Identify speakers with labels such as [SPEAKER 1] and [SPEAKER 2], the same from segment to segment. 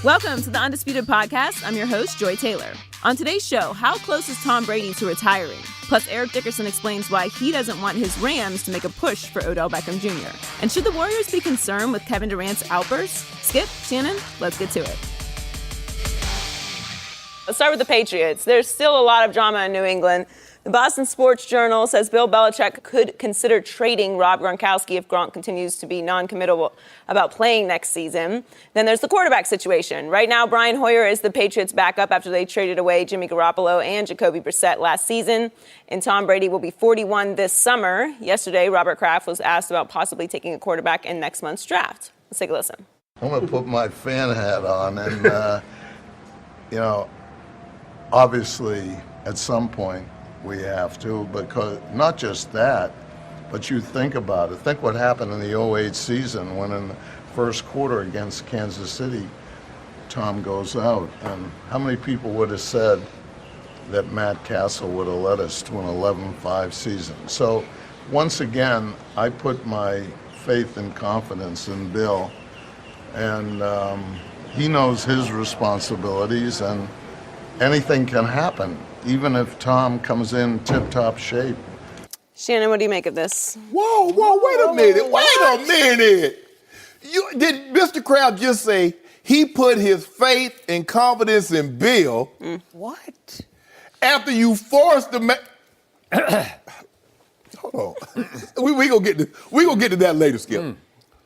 [SPEAKER 1] Welcome to the Undisputed Podcast. I'm your host, Joy Taylor. On today's show, how close is Tom Brady to retiring? Plus, Eric Dickerson explains why he doesn't want his Rams to make a push for Odell Beckham Jr. And should the Warriors be concerned with Kevin Durant's outbursts? Skip, Shannon, let's get to it. Let's start with the Patriots. There's still a lot of drama in New England. The Boston Sports Journal says Bill Belichick could consider trading Rob Gronkowski if Gronk continues to be non-committal about playing next season. Then there's the quarterback situation. Right now, Brian Hoyer is the Patriots' backup after they traded away Jimmy Garoppolo and Jacoby Brissett last season. And Tom Brady will be 41 this summer. Yesterday, Robert Kraft was asked about possibly taking a quarterback in next month's draft. Let's take a listen.
[SPEAKER 2] I'm going to put my fan hat on and, obviously at some point, we have to, because not just that, but you think about it. Think what happened in the 08 season when in the first quarter against Kansas City, Tom goes out. And how many people would have said that Matt Castle would have led us to an 11-5 season? So once again, I put my faith and confidence in Bill. And he knows his responsibilities, and anything can happen, even if Tom comes in tip-top shape.
[SPEAKER 1] Shannon, what do you make of this?
[SPEAKER 3] Whoa, wait a minute. Did Mr. Kraft just say he put his faith and confidence in Bill?
[SPEAKER 4] What?
[SPEAKER 3] After you forced the Hold on. we gonna get to that later, Skip.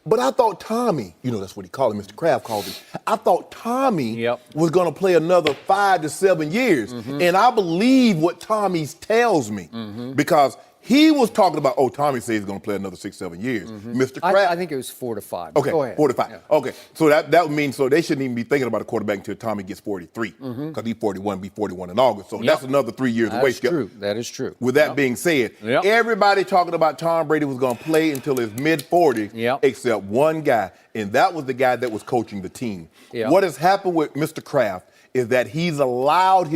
[SPEAKER 3] But I thought Tommy, that's what he called him, Mr. Kraft called him. I thought Tommy was going to play another 5 to 7 years. And I believe what Tommy tells me because he was talking about, Tommy says he's going to play another 6, 7 years. Mr. Kraft.
[SPEAKER 4] I think it was 4 to 5.
[SPEAKER 3] Okay,
[SPEAKER 4] Go ahead.
[SPEAKER 3] 4 to 5.
[SPEAKER 4] Yeah.
[SPEAKER 3] Okay, so that would mean so they shouldn't even be thinking about a quarterback until Tommy gets 43 because he's 41, be 41 in August. So that's another 3 years away.
[SPEAKER 4] That's true. That is true.
[SPEAKER 3] With that being said, everybody talking about Tom Brady was going to play until his mid-40s except one guy, and that was the guy that was coaching the team. What has happened with Mr. Kraft is that he's allowed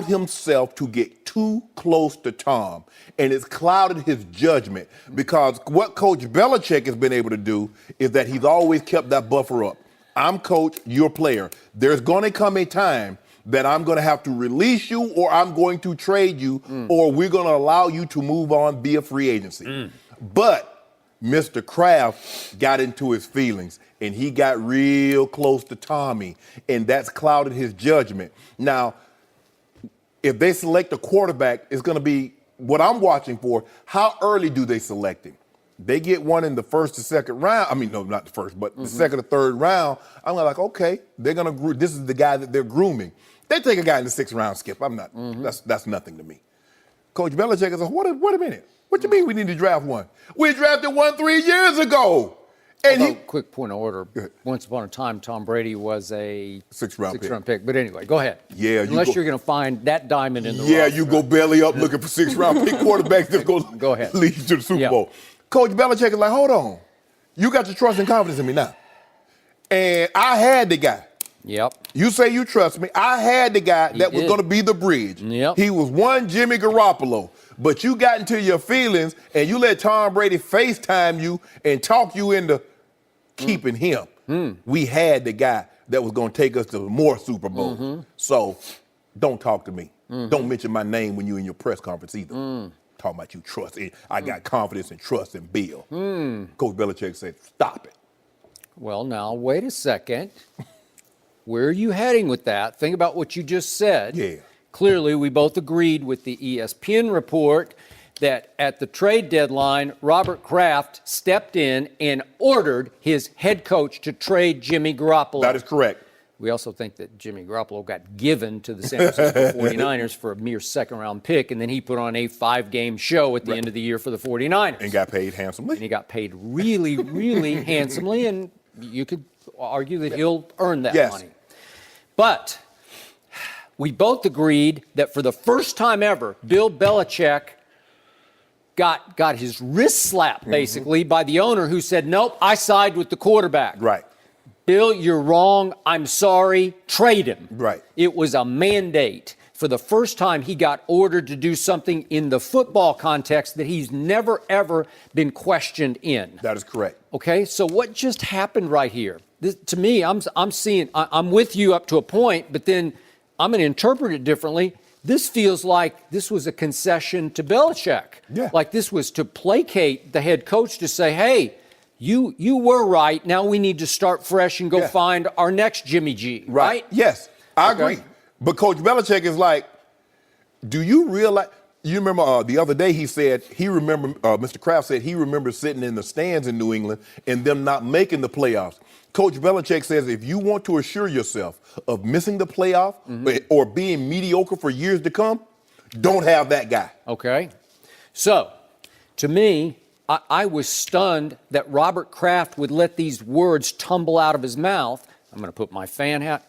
[SPEAKER 3] himself to get too close to Tom, and it's clouded his judgment because what Coach Belichick has been able to do is that he's always kept that buffer up. I'm coach, you're player. There's going to come a time that I'm going to have to release you or I'm going to trade you or we're going to allow you to move on via free agency. But Mr. Kraft got into his feelings and he got real close to Tommy, and that's clouded his judgment. Now, if they select a quarterback, it's going to be what I'm watching for. How early do they select him? They get one in the first or second round. I mean, no, not the first, but the second or third round. I'm like, okay, they're going to. This is the guy that they're grooming. They take a guy in the 6th round, Skip. I'm not. That's nothing to me. Coach Belichick is like, wait a minute. What you mean we need to draft one? We drafted one 3 years ago. And
[SPEAKER 4] quick point of order. Once upon a time, Tom Brady was a
[SPEAKER 3] 6th round
[SPEAKER 4] pick. But anyway, go ahead.
[SPEAKER 3] Yeah,
[SPEAKER 4] unless you're going to find that diamond in the roster.
[SPEAKER 3] You go belly up looking for 6th round pick quarterbacks that's going to
[SPEAKER 4] go ahead.
[SPEAKER 3] lead you to the Super Bowl. Coach Belichick is like, hold on. You got your trust and confidence in me now. And I had the guy. You say you trust me. I had the guy that was going to be the bridge. He was one Jimmy Garoppolo. But you got into your feelings and you let Tom Brady FaceTime you and talk you into keeping him. We had the guy that was going to take us to more Super Bowls. So don't talk to me. Don't mention my name when you're in your press conference either. Talking about you trust. I got confidence and trust in Bill. Coach Belichick said, stop it.
[SPEAKER 4] Well, now, wait a second. Where are you heading with that? Think about what you just said. Clearly, we both agreed with the ESPN report that at the trade deadline, Robert Kraft stepped in and ordered his head coach to trade Jimmy Garoppolo.
[SPEAKER 3] That is correct.
[SPEAKER 4] We also think that Jimmy Garoppolo got given to the San Francisco 49ers for a mere 2nd-round pick, and then he put on a 5-game show at the end of the year for the 49ers.
[SPEAKER 3] And got paid handsomely.
[SPEAKER 4] And he got paid really, really handsomely, and you could argue that he'll earn that money. But we both agreed that for the first time ever, Bill Belichick got his wrist slapped, basically, by the owner who said, nope, I side with the quarterback.
[SPEAKER 3] Right.
[SPEAKER 4] Bill, you're wrong. I'm sorry. Trade him.
[SPEAKER 3] Right.
[SPEAKER 4] It was a mandate. For the first time, he got ordered to do something in the football context that he's never, ever been questioned in.
[SPEAKER 3] That is correct.
[SPEAKER 4] Okay, so what just happened right here? to me, I'm with you up to a point, but then I'm going to interpret it differently. This feels like this was a concession to Belichick.
[SPEAKER 3] Yeah.
[SPEAKER 4] Like this was to placate the head coach to say, hey, you were right. Now we need to start fresh and go find our next Jimmy G. Right?
[SPEAKER 3] Yes, I agree. But Coach Belichick is like, do you realize? You remember the other day he said Mr. Kraft said he remembers sitting in the stands in New England and them not making the playoffs. Coach Belichick says if you want to assure yourself of missing the playoff or being mediocre for years to come, don't have that guy.
[SPEAKER 4] Okay. So, to me, I was stunned that Robert Kraft would let these words tumble out of his mouth. I'm going to put my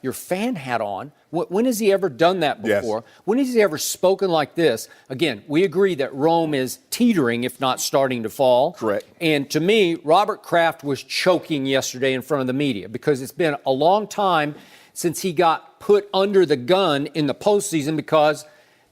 [SPEAKER 4] your fan hat on. When has he ever done that before?
[SPEAKER 3] Yes.
[SPEAKER 4] When has he ever spoken like this? Again, we agree that Rome is teetering, if not starting to fall.
[SPEAKER 3] Correct.
[SPEAKER 4] And to me, Robert Kraft was choking yesterday in front of the media because it's been a long time since he got put under the gun in the postseason because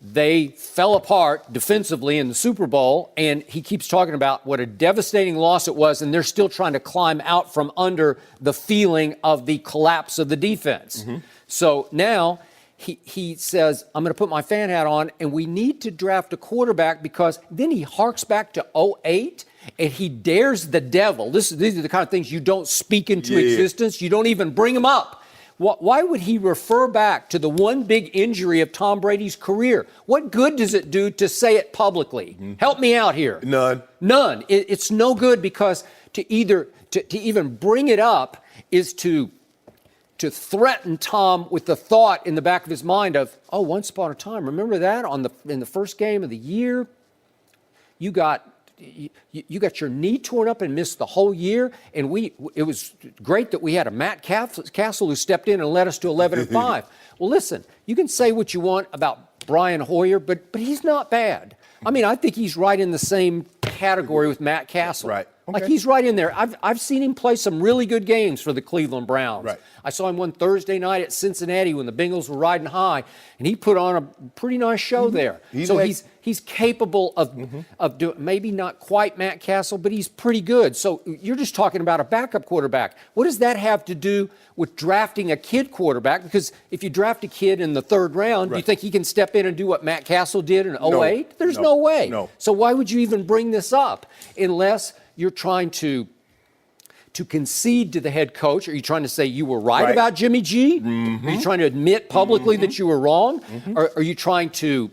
[SPEAKER 4] they fell apart defensively in the Super Bowl, and he keeps talking about what a devastating loss it was, and they're still trying to climb out from under the feeling of the collapse of the defense. So now he says, I'm going to put my fan hat on, and we need to draft a quarterback because then he harks back to 2008, and he dares the devil. These are the kind of things you don't speak into existence. You don't even bring them up. Why would he refer back to the one big injury of Tom Brady's career? What good does it do to say it publicly? Help me out here. None. It's no good because to even bring it up is to threaten Tom with the thought in the back of his mind of, oh, once upon a time, remember that in the first game of the year, you got your knee torn up and missed the whole year, and it was great that we had a Matt Castle who stepped in and led us to 11-5. Well, listen, you can say what you want about Brian Hoyer, but he's not bad. I mean, I think he's right in the same category with Matt Castle.
[SPEAKER 3] Right.
[SPEAKER 4] Like he's right in there. I've seen him play some really good games for the Cleveland Browns.
[SPEAKER 3] Right.
[SPEAKER 4] I saw him one Thursday night at Cincinnati when the Bengals were riding high, and he put on a pretty nice show there. He's capable of doing, maybe not quite Matt Castle, but he's pretty good. So you're just talking about a backup quarterback. What does that have to do with drafting a kid quarterback? Because if you draft a kid in the third round, do you think he can step in and do what Matt Castle did in 2008? There's no way.
[SPEAKER 3] No.
[SPEAKER 4] So why would you even bring this up unless you're trying to concede to the head coach? Are you trying to say you were right about Jimmy G? Are you trying to admit publicly that you were wrong? Or are you trying to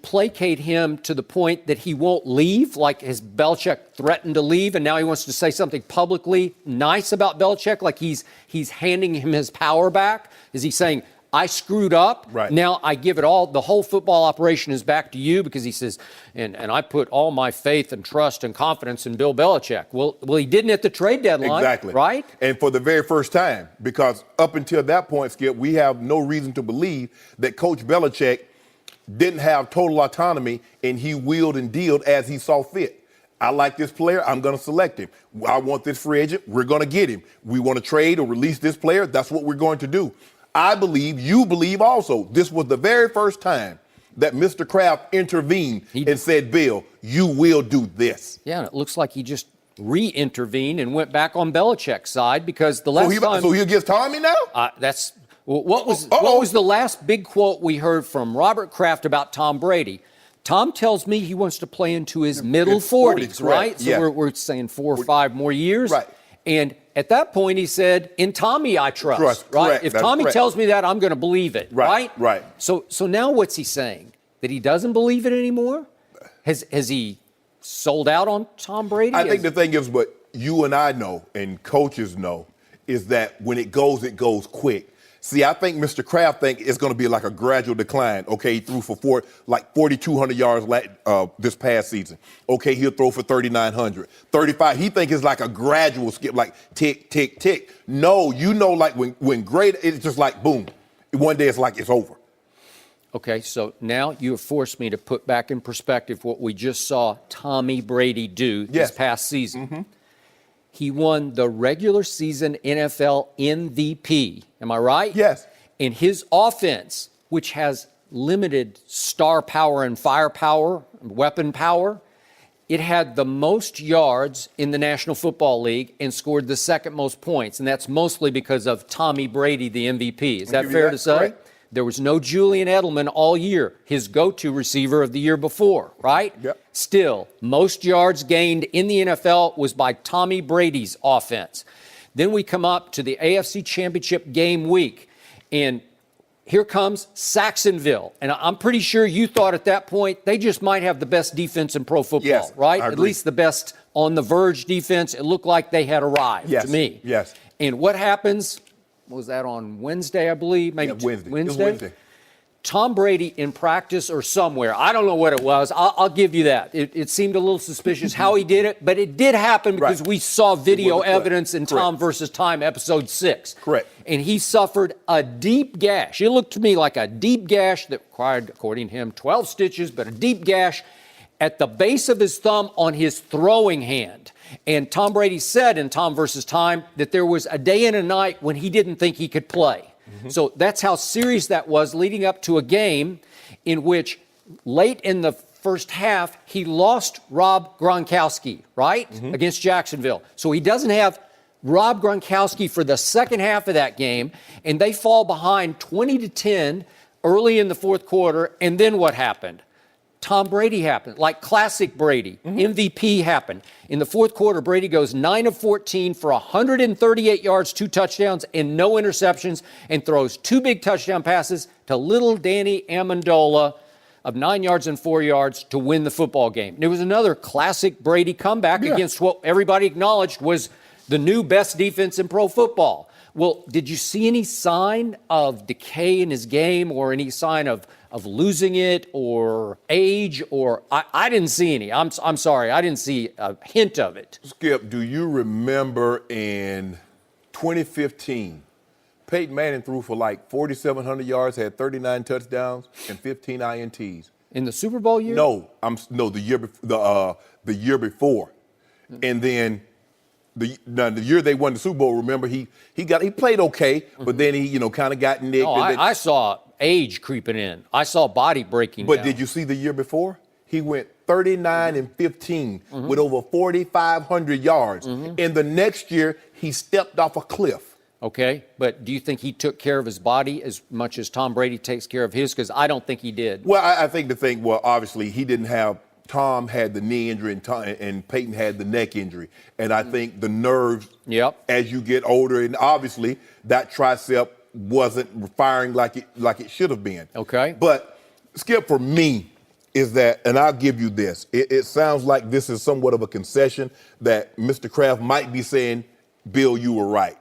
[SPEAKER 4] placate him to the point that he won't leave, like has Belichick threatened to leave, and now he wants to say something publicly nice about Belichick, like he's handing him his power back? Is he saying, I screwed up. Now I give it all. The whole football operation is back to you because he says, and I put all my faith and trust and confidence in Bill Belichick. Well, he didn't at the trade deadline.
[SPEAKER 3] Exactly.
[SPEAKER 4] Right?
[SPEAKER 3] And for the very first time, because up until that point, Skip, we have no reason to believe that Coach Belichick didn't have total autonomy and he wheeled and dealed as he saw fit. I like this player. I'm going to select him. I want this free agent. We're going to get him. We want to trade or release this player. That's what we're going to do. I believe, you believe also, this was the very first time that Mr. Kraft intervened and said, Bill, you will do this.
[SPEAKER 4] Yeah, and it looks like he just re-intervened and went back on Belichick's side because the last time...
[SPEAKER 3] So he'll get Tommy now?
[SPEAKER 4] What was the last big quote we heard from Robert Kraft about Tom Brady? Tom tells me he wants to play into his middle 40s, right? So we're saying 4 or 5 more years.
[SPEAKER 3] Right.
[SPEAKER 4] And at that point, he said, in Tommy, I trust. Right?
[SPEAKER 3] Correct.
[SPEAKER 4] If
[SPEAKER 3] That's
[SPEAKER 4] Tommy
[SPEAKER 3] correct.
[SPEAKER 4] tells me that, I'm going to believe it. Right?
[SPEAKER 3] Right.
[SPEAKER 4] So now what's he saying? That he doesn't believe it anymore? Has he sold out on Tom Brady?
[SPEAKER 3] I think the thing is, what you and I know, and coaches know, is that when it goes quick. See, I think Mr. Kraft think it's going to be like a gradual decline. Okay, he threw for 4,200 yards this past season. Okay, he'll throw for 3,900, 35. He think it's like a gradual skip, like tick, tick, tick. No, like when great, it's just like boom. One day it's like it's over.
[SPEAKER 4] Okay, so now you have forced me to put back in perspective what we just saw Tommy Brady do this past season. He won the regular season NFL MVP. Am I right?
[SPEAKER 3] Yes.
[SPEAKER 4] And his offense, which has limited star power and firepower, weapon power, it had the most yards in the National Football League and scored the second most points, and that's mostly because of Tommy Brady, the MVP. Is that fair to say?
[SPEAKER 3] Correct.
[SPEAKER 4] There was no Julian Edelman all year, his go-to receiver of the year before, right?
[SPEAKER 3] Yep.
[SPEAKER 4] Still, most yards gained in the NFL was by Tommy Brady's offense. Then we come up to the AFC Championship game week, and here comes Saxonville. And I'm pretty sure you thought at that point they just might have the best defense in pro football,
[SPEAKER 3] Yes,
[SPEAKER 4] right?
[SPEAKER 3] I
[SPEAKER 4] At
[SPEAKER 3] agree.
[SPEAKER 4] least the best on the verge defense. It looked like they had arrived
[SPEAKER 3] Yes,
[SPEAKER 4] to me.
[SPEAKER 3] yes.
[SPEAKER 4] And what happens? Was that on Wednesday, I believe? Maybe
[SPEAKER 3] Yeah, Wednesday. It was
[SPEAKER 4] Wednesday?
[SPEAKER 3] Wednesday.
[SPEAKER 4] Tom Brady in practice or somewhere. I don't know what it was. I'll give you that. It seemed a little suspicious how he did it, but it did happen because
[SPEAKER 3] Right.
[SPEAKER 4] we saw video
[SPEAKER 3] It was a clip.
[SPEAKER 4] evidence in
[SPEAKER 3] Correct.
[SPEAKER 4] Tom versus Time, episode 6.
[SPEAKER 3] Correct.
[SPEAKER 4] And he suffered a deep gash. It looked to me like a deep gash that required, according to him, 12 stitches, but a deep gash at the base of his thumb on his throwing hand. And Tom Brady said in Tom versus Time that there was a day and a night when he didn't think he could play. So that's how serious that was, leading up to a game in which late in the first half, he lost Rob Gronkowski, right, against Jacksonville. So he doesn't have Rob Gronkowski for the second half of that game, and they fall behind 20-10 early in the fourth quarter. And then what happened? Tom Brady happened, like classic Brady. MVP happened. In the fourth quarter, Brady goes 9 of 14 for 138 yards, 2 touchdowns, and no interceptions, and throws 2 big touchdown passes to little Danny Amendola of 9 yards and 4 yards to win the football game. And it was another classic Brady comeback against what everybody acknowledged was the new best defense in pro football. Well, did you see any sign of decay in his game or any sign of losing it or age? Or I didn't see any. I'm sorry. I didn't see a hint of it.
[SPEAKER 3] Skip, do you remember in 2015, Peyton Manning threw for like 4,700 yards, had 39 touchdowns and 15 INTs.
[SPEAKER 4] In the Super Bowl year?
[SPEAKER 3] No, the year before, and then the year they won the Super Bowl. Remember, he played okay, but then he kind of got nicked.
[SPEAKER 4] No, I saw age creeping in. I saw body breaking
[SPEAKER 3] But
[SPEAKER 4] down.
[SPEAKER 3] did you see the year before? He went 39 and 15 with over 4,500 yards. And the next year, he stepped off a cliff.
[SPEAKER 4] Okay, but do you think he took care of his body as much as Tom Brady takes care of his? Because I don't think he did.
[SPEAKER 3] Well, I think obviously he didn't have. Tom had the knee injury and Peyton had the neck injury. And I think the nerves, as you get older, and obviously that tricep wasn't firing like it should have been.
[SPEAKER 4] Okay.
[SPEAKER 3] But, Skip, for me, is that, and I'll give you this, it sounds like this is somewhat of a concession that Mr. Kraft might be saying, Bill, you were right.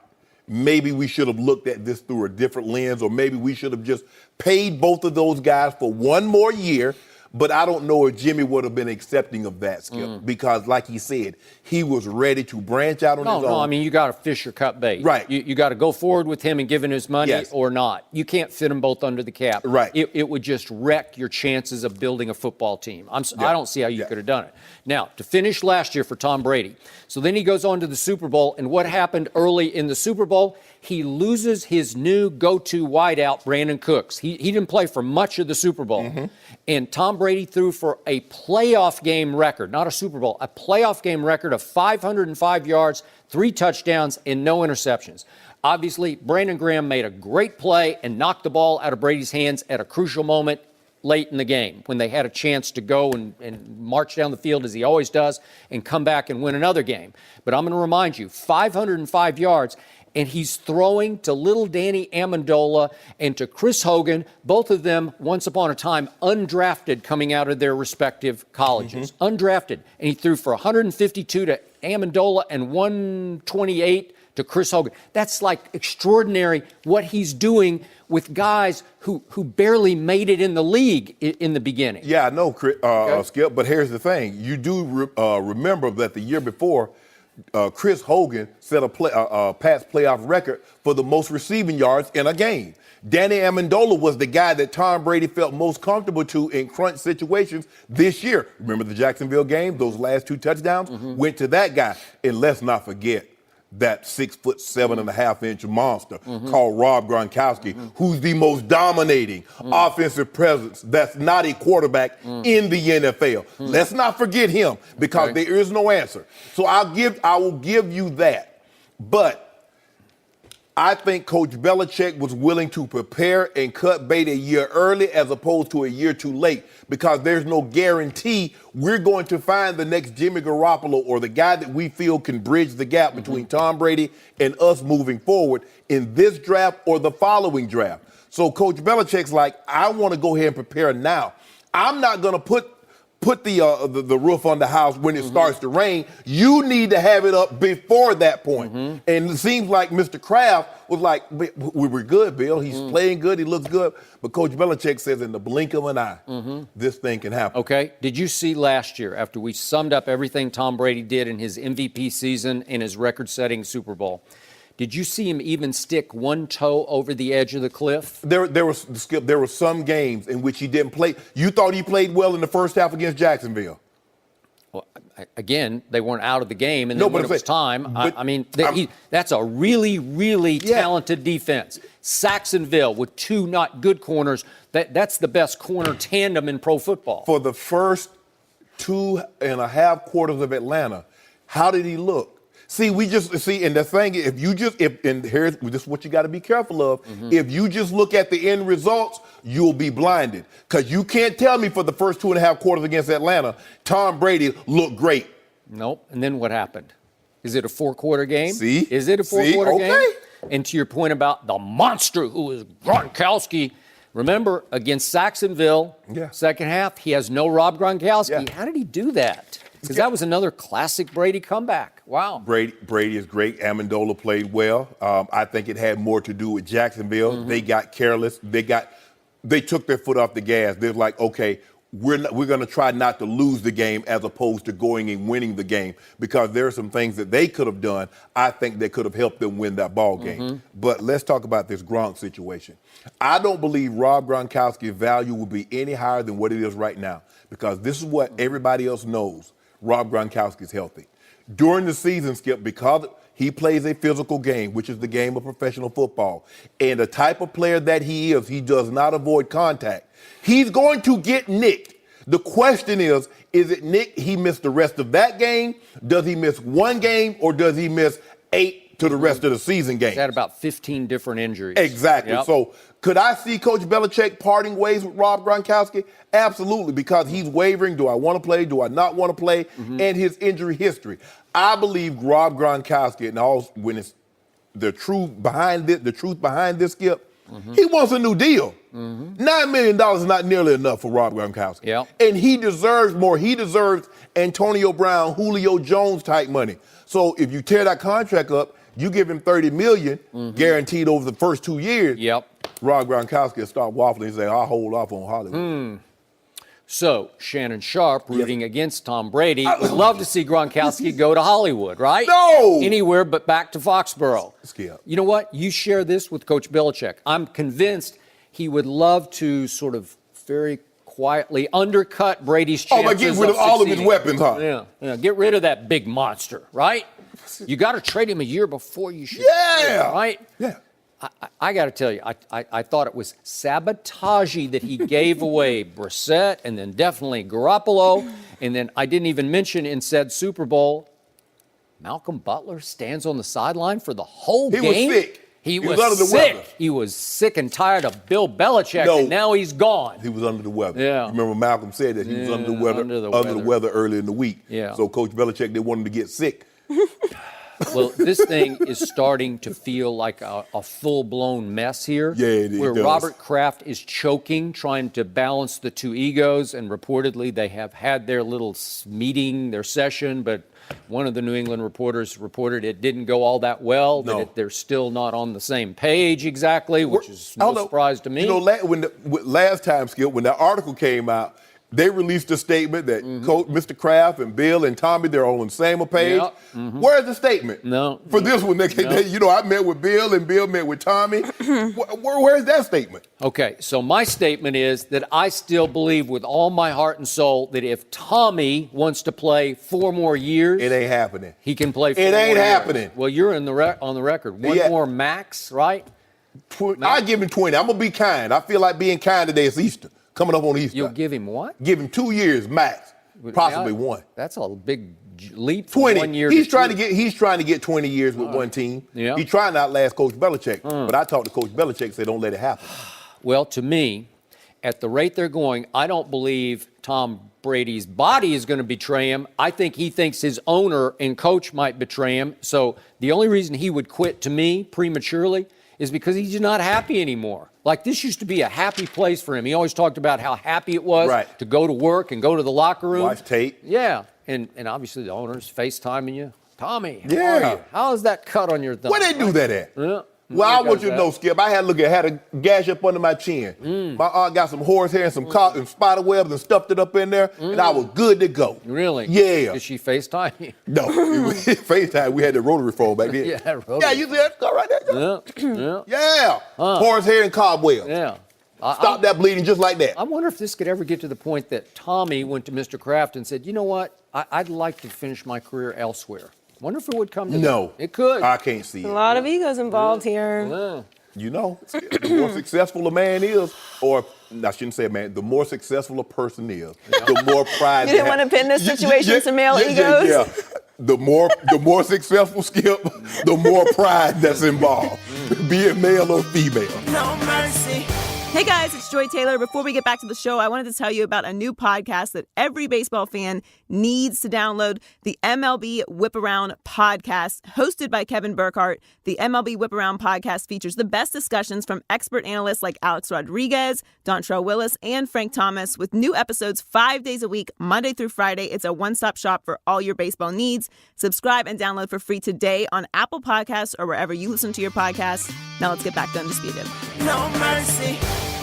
[SPEAKER 3] Maybe we should have looked at this through a different lens, or maybe we should have just paid both of those guys for one more year. But I don't know if Jimmy would have been accepting of that, Skip, because like he said, he was ready to branch out on his own.
[SPEAKER 4] No, I mean, you got to fish or cut bait.
[SPEAKER 3] Right.
[SPEAKER 4] You got to go forward with him and give him his money
[SPEAKER 3] Yes.
[SPEAKER 4] or not. You can't fit them both under the cap.
[SPEAKER 3] Right.
[SPEAKER 4] It would just wreck your chances of building a football team. I don't see how you could have done it. Now, to finish last year for Tom Brady. So then he goes on to the Super Bowl, and what happened early in the Super Bowl? He loses his new go-to wideout, Brandon Cooks. He didn't play for much of the Super Bowl. And Tom Brady threw for a playoff game record, not a Super Bowl, a playoff game record of 505 yards, 3 touchdowns, and no interceptions. Obviously, Brandon Graham made a great play and knocked the ball out of Brady's hands at a crucial moment late in the game when they had a chance to go and march down the field as he always does and come back and win another game. But I'm going to remind you, 505 yards, and he's throwing to little Danny Amendola and to Chris Hogan, both of them once upon a time undrafted coming out of their respective colleges. Undrafted. And he threw for 152 to Amendola and 128 to Chris Hogan. That's like extraordinary what he's doing with guys who barely made it in the league in the beginning.
[SPEAKER 3] Yeah, I know, Skip, but here's the thing. You do remember that the year before, Chris Hogan set a Pats playoff record for the most receiving yards in a game. Danny Amendola was the guy that Tom Brady felt most comfortable to in crunch situations this year. Remember the Jacksonville game? Those last 2 touchdowns went to that guy. And let's not forget, that 6'7.5" monster called Rob Gronkowski, who's the most dominating offensive presence that's not a quarterback in the NFL. Let's not forget him, because there is no answer. So I will give you that. But I think Coach Belichick was willing to prepare and cut bait a year early as opposed to a year too late, because there's no guarantee we're going to find the next Jimmy Garoppolo or the guy that we feel can bridge the gap between Tom Brady and us moving forward in this draft or the following draft. So Coach Belichick's like, I want to go ahead and prepare now. I'm not going to put the roof on the house when it starts to rain. You need to have it up before that point. And it seems like Mr. Kraft was like, we were good, Bill. He's playing good. He looks good. But Coach Belichick says in the blink of an eye, this thing can happen.
[SPEAKER 4] Okay. Did you see last year, after we summed up everything Tom Brady did in his MVP season and his record-setting Super Bowl, did you see him even stick one toe over the edge of the cliff?
[SPEAKER 3] There were some games in which he didn't play. You thought he played well in the first half against Jacksonville.
[SPEAKER 4] Well, again, they weren't out of the game, and then when it was time, that's a really, really talented defense. Saxonville with two not good corners, that's the best corner tandem in pro football.
[SPEAKER 3] For the first 2.5 quarters of Atlanta, how did he look? See, and the thing is, this is what you got to be careful of. If you just look at the end results, you'll be blinded. Because you can't tell me for the first 2.5 quarters against Atlanta, Tom Brady looked great.
[SPEAKER 4] Nope. And then what happened? Is it a 4-quarter game?
[SPEAKER 3] See?
[SPEAKER 4] Is it a 4-quarter game? And to your point about the monster who is Gronkowski, remember, against Saxonville, second half, he has no Rob Gronkowski. How did he do that? Because that was another classic Brady comeback. Wow.
[SPEAKER 3] Brady is great. Amendola played well. I think it had more to do with Jacksonville. They got careless. They took their foot off the gas. They're like, okay, we're going to try not to lose the game as opposed to going and winning the game, because there are some things that they could have done. I think they could have helped them win that ball game. But let's talk about this Gronk situation. I don't believe Rob Gronkowski's value will be any higher than what it is right now, because this is what everybody else knows. Rob Gronkowski's healthy. During the season, Skip, because he plays a physical game, which is the game of professional football, and the type of player that he is, he does not avoid contact. He's going to get nicked. The question is it nicked? He missed the rest of that game? Does he miss one game, or does he miss 8 to the rest of the season games?
[SPEAKER 4] He's had about 15 different injuries.
[SPEAKER 3] Exactly.
[SPEAKER 4] Yep.
[SPEAKER 3] So could I see Coach Belichick parting ways with Rob Gronkowski? Absolutely, because he's wavering. Do I want to play? Do I not want to play? And his injury history. I believe Rob Gronkowski, and when it's the truth behind this, Skip, he wants a new deal. $9 million is not nearly enough for Rob Gronkowski.
[SPEAKER 4] Yep.
[SPEAKER 3] And he deserves more. He deserves Antonio Brown, Julio Jones type money. So if you tear that contract up, you give him $30 million guaranteed over the first 2 years.
[SPEAKER 4] Yep.
[SPEAKER 3] Rob Gronkowski will start waffling and say, I'll hold off on Hollywood.
[SPEAKER 4] So Shannon Sharp, rooting against Tom Brady, would love to see Gronkowski go to Hollywood, right?
[SPEAKER 3] No!
[SPEAKER 4] Anywhere but back to Foxborough.
[SPEAKER 3] Skip.
[SPEAKER 4] You know what? You share this with Coach Belichick. I'm convinced he would love to sort of very quietly undercut Brady's chances.
[SPEAKER 3] By getting rid of all of his weapons, huh?
[SPEAKER 4] Yeah. Get rid of that big monster, right? You got to trade him a year before you should.
[SPEAKER 3] Yeah.
[SPEAKER 4] Right?
[SPEAKER 3] Yeah.
[SPEAKER 4] I got to tell you, I thought it was sabotagey that he gave away Brissett and then definitely Garoppolo. And then I didn't even mention in said Super Bowl, Malcolm Butler stands on the sideline for the whole game.
[SPEAKER 3] He was sick.
[SPEAKER 4] He
[SPEAKER 3] was
[SPEAKER 4] was
[SPEAKER 3] under the
[SPEAKER 4] sick.
[SPEAKER 3] weather.
[SPEAKER 4] He was sick and tired of Bill Belichick, and now he's gone.
[SPEAKER 3] He was under the weather.
[SPEAKER 4] Yeah.
[SPEAKER 3] Remember Malcolm said that he was under the weather early in the week.
[SPEAKER 4] Yeah.
[SPEAKER 3] So Coach Belichick didn't want him to get sick.
[SPEAKER 4] Well, this thing is starting to feel like a full-blown mess here.
[SPEAKER 3] Yeah, it is.
[SPEAKER 4] Where Robert Kraft is choking, trying to balance the two egos, and reportedly they have had their little meeting, their session, but one of the New England reporters reported it didn't go all that well, that they're still not on the same page exactly, which is no surprise to me.
[SPEAKER 3] You know, last time, Skip, when that article came out, They released a statement that Coach Mr. Kraft and Bill and Tommy, they're on the same page.
[SPEAKER 4] Yep.
[SPEAKER 3] Where's the statement?
[SPEAKER 4] No.
[SPEAKER 3] For this one, I met with Bill and Bill met with Tommy. Where's that statement?
[SPEAKER 4] Okay, so my statement is that I still believe with all my heart and soul that if Tommy wants to play 4 more years,
[SPEAKER 3] It ain't happening.
[SPEAKER 4] he can play 4 more
[SPEAKER 3] It ain't
[SPEAKER 4] years.
[SPEAKER 3] happening.
[SPEAKER 4] Well, you're on the record. One
[SPEAKER 3] Yeah.
[SPEAKER 4] more max, right?
[SPEAKER 3] I give him 20. I'm gonna be kind. I feel like being kind today. It's Easter. Coming up on Easter.
[SPEAKER 4] You'll give him what?
[SPEAKER 3] Give him 2 years max, possibly
[SPEAKER 4] Now,
[SPEAKER 3] 1.
[SPEAKER 4] That's a big leap from
[SPEAKER 3] 20.
[SPEAKER 4] 1 year.
[SPEAKER 3] He's
[SPEAKER 4] to
[SPEAKER 3] trying
[SPEAKER 4] 2.
[SPEAKER 3] to get 20 years with one team.
[SPEAKER 4] Yeah.
[SPEAKER 3] He's trying to outlast Coach Belichick. But I talked to Coach Belichick, said don't let it happen.
[SPEAKER 4] Well, to me, at the rate they're going, I don't believe Tom Brady's body is going to betray him. I think he thinks his owner and coach might betray him. So the only reason he would quit, to me, prematurely, is because he's not happy anymore. Like, this used to be a happy place for him. He always talked about how happy it was to go to work and go to the locker room.
[SPEAKER 3] Watch tape.
[SPEAKER 4] Yeah, and obviously the owner's FaceTiming you. Tommy, how
[SPEAKER 3] Yeah.
[SPEAKER 4] are you? How is that cut on your thumb?
[SPEAKER 3] Where they do that at?
[SPEAKER 4] Yeah.
[SPEAKER 3] Well, I want you to
[SPEAKER 4] that.
[SPEAKER 3] know, Skip, I had a gash up under my chin. My aunt got some horsehair and some and spider webs and stuffed it up in there, and I was good to go.
[SPEAKER 4] Really?
[SPEAKER 3] Yeah.
[SPEAKER 4] Did she FaceTime you?
[SPEAKER 3] No, FaceTime, we had the rotary phone back then.
[SPEAKER 4] Yeah, rotary.
[SPEAKER 3] Yeah, you see that scar right there?
[SPEAKER 4] Yeah,
[SPEAKER 3] Yeah. Horsehair and cobwebs.
[SPEAKER 4] yeah.
[SPEAKER 3] Stop that bleeding just like that.
[SPEAKER 4] I wonder if this could ever get to the point that Tommy went to Mr. Kraft and said, you know what, I'd like to finish my career elsewhere. Wonder if it would come to
[SPEAKER 3] No.
[SPEAKER 4] that. It could.
[SPEAKER 3] I can't see it.
[SPEAKER 1] A lot of egos involved here.
[SPEAKER 4] Yeah.
[SPEAKER 3] You know, the more successful a man is, or I shouldn't say a man, the more successful a person is, the more pride.
[SPEAKER 1] You didn't want to pin this situation to male egos?
[SPEAKER 3] Yeah. The more successful, Skip, the more pride that's involved, be it male or female.
[SPEAKER 1] No mercy. Hey guys, it's Joy Taylor. Before we get back to the show, I wanted to tell you about a new podcast that every baseball fan needs to download, the MLB Whip Around podcast, hosted by Kevin Burkhardt. The MLB Whip Around podcast features the best discussions from expert analysts like Alex Rodriguez, Dontrell Willis, and Frank Thomas, with new episodes 5 days a week, Monday through Friday. It's a one-stop shop for all your baseball needs. Subscribe and download for free today on Apple Podcasts or wherever you listen to your podcasts. Now let's get back to Undisputed. No mercy.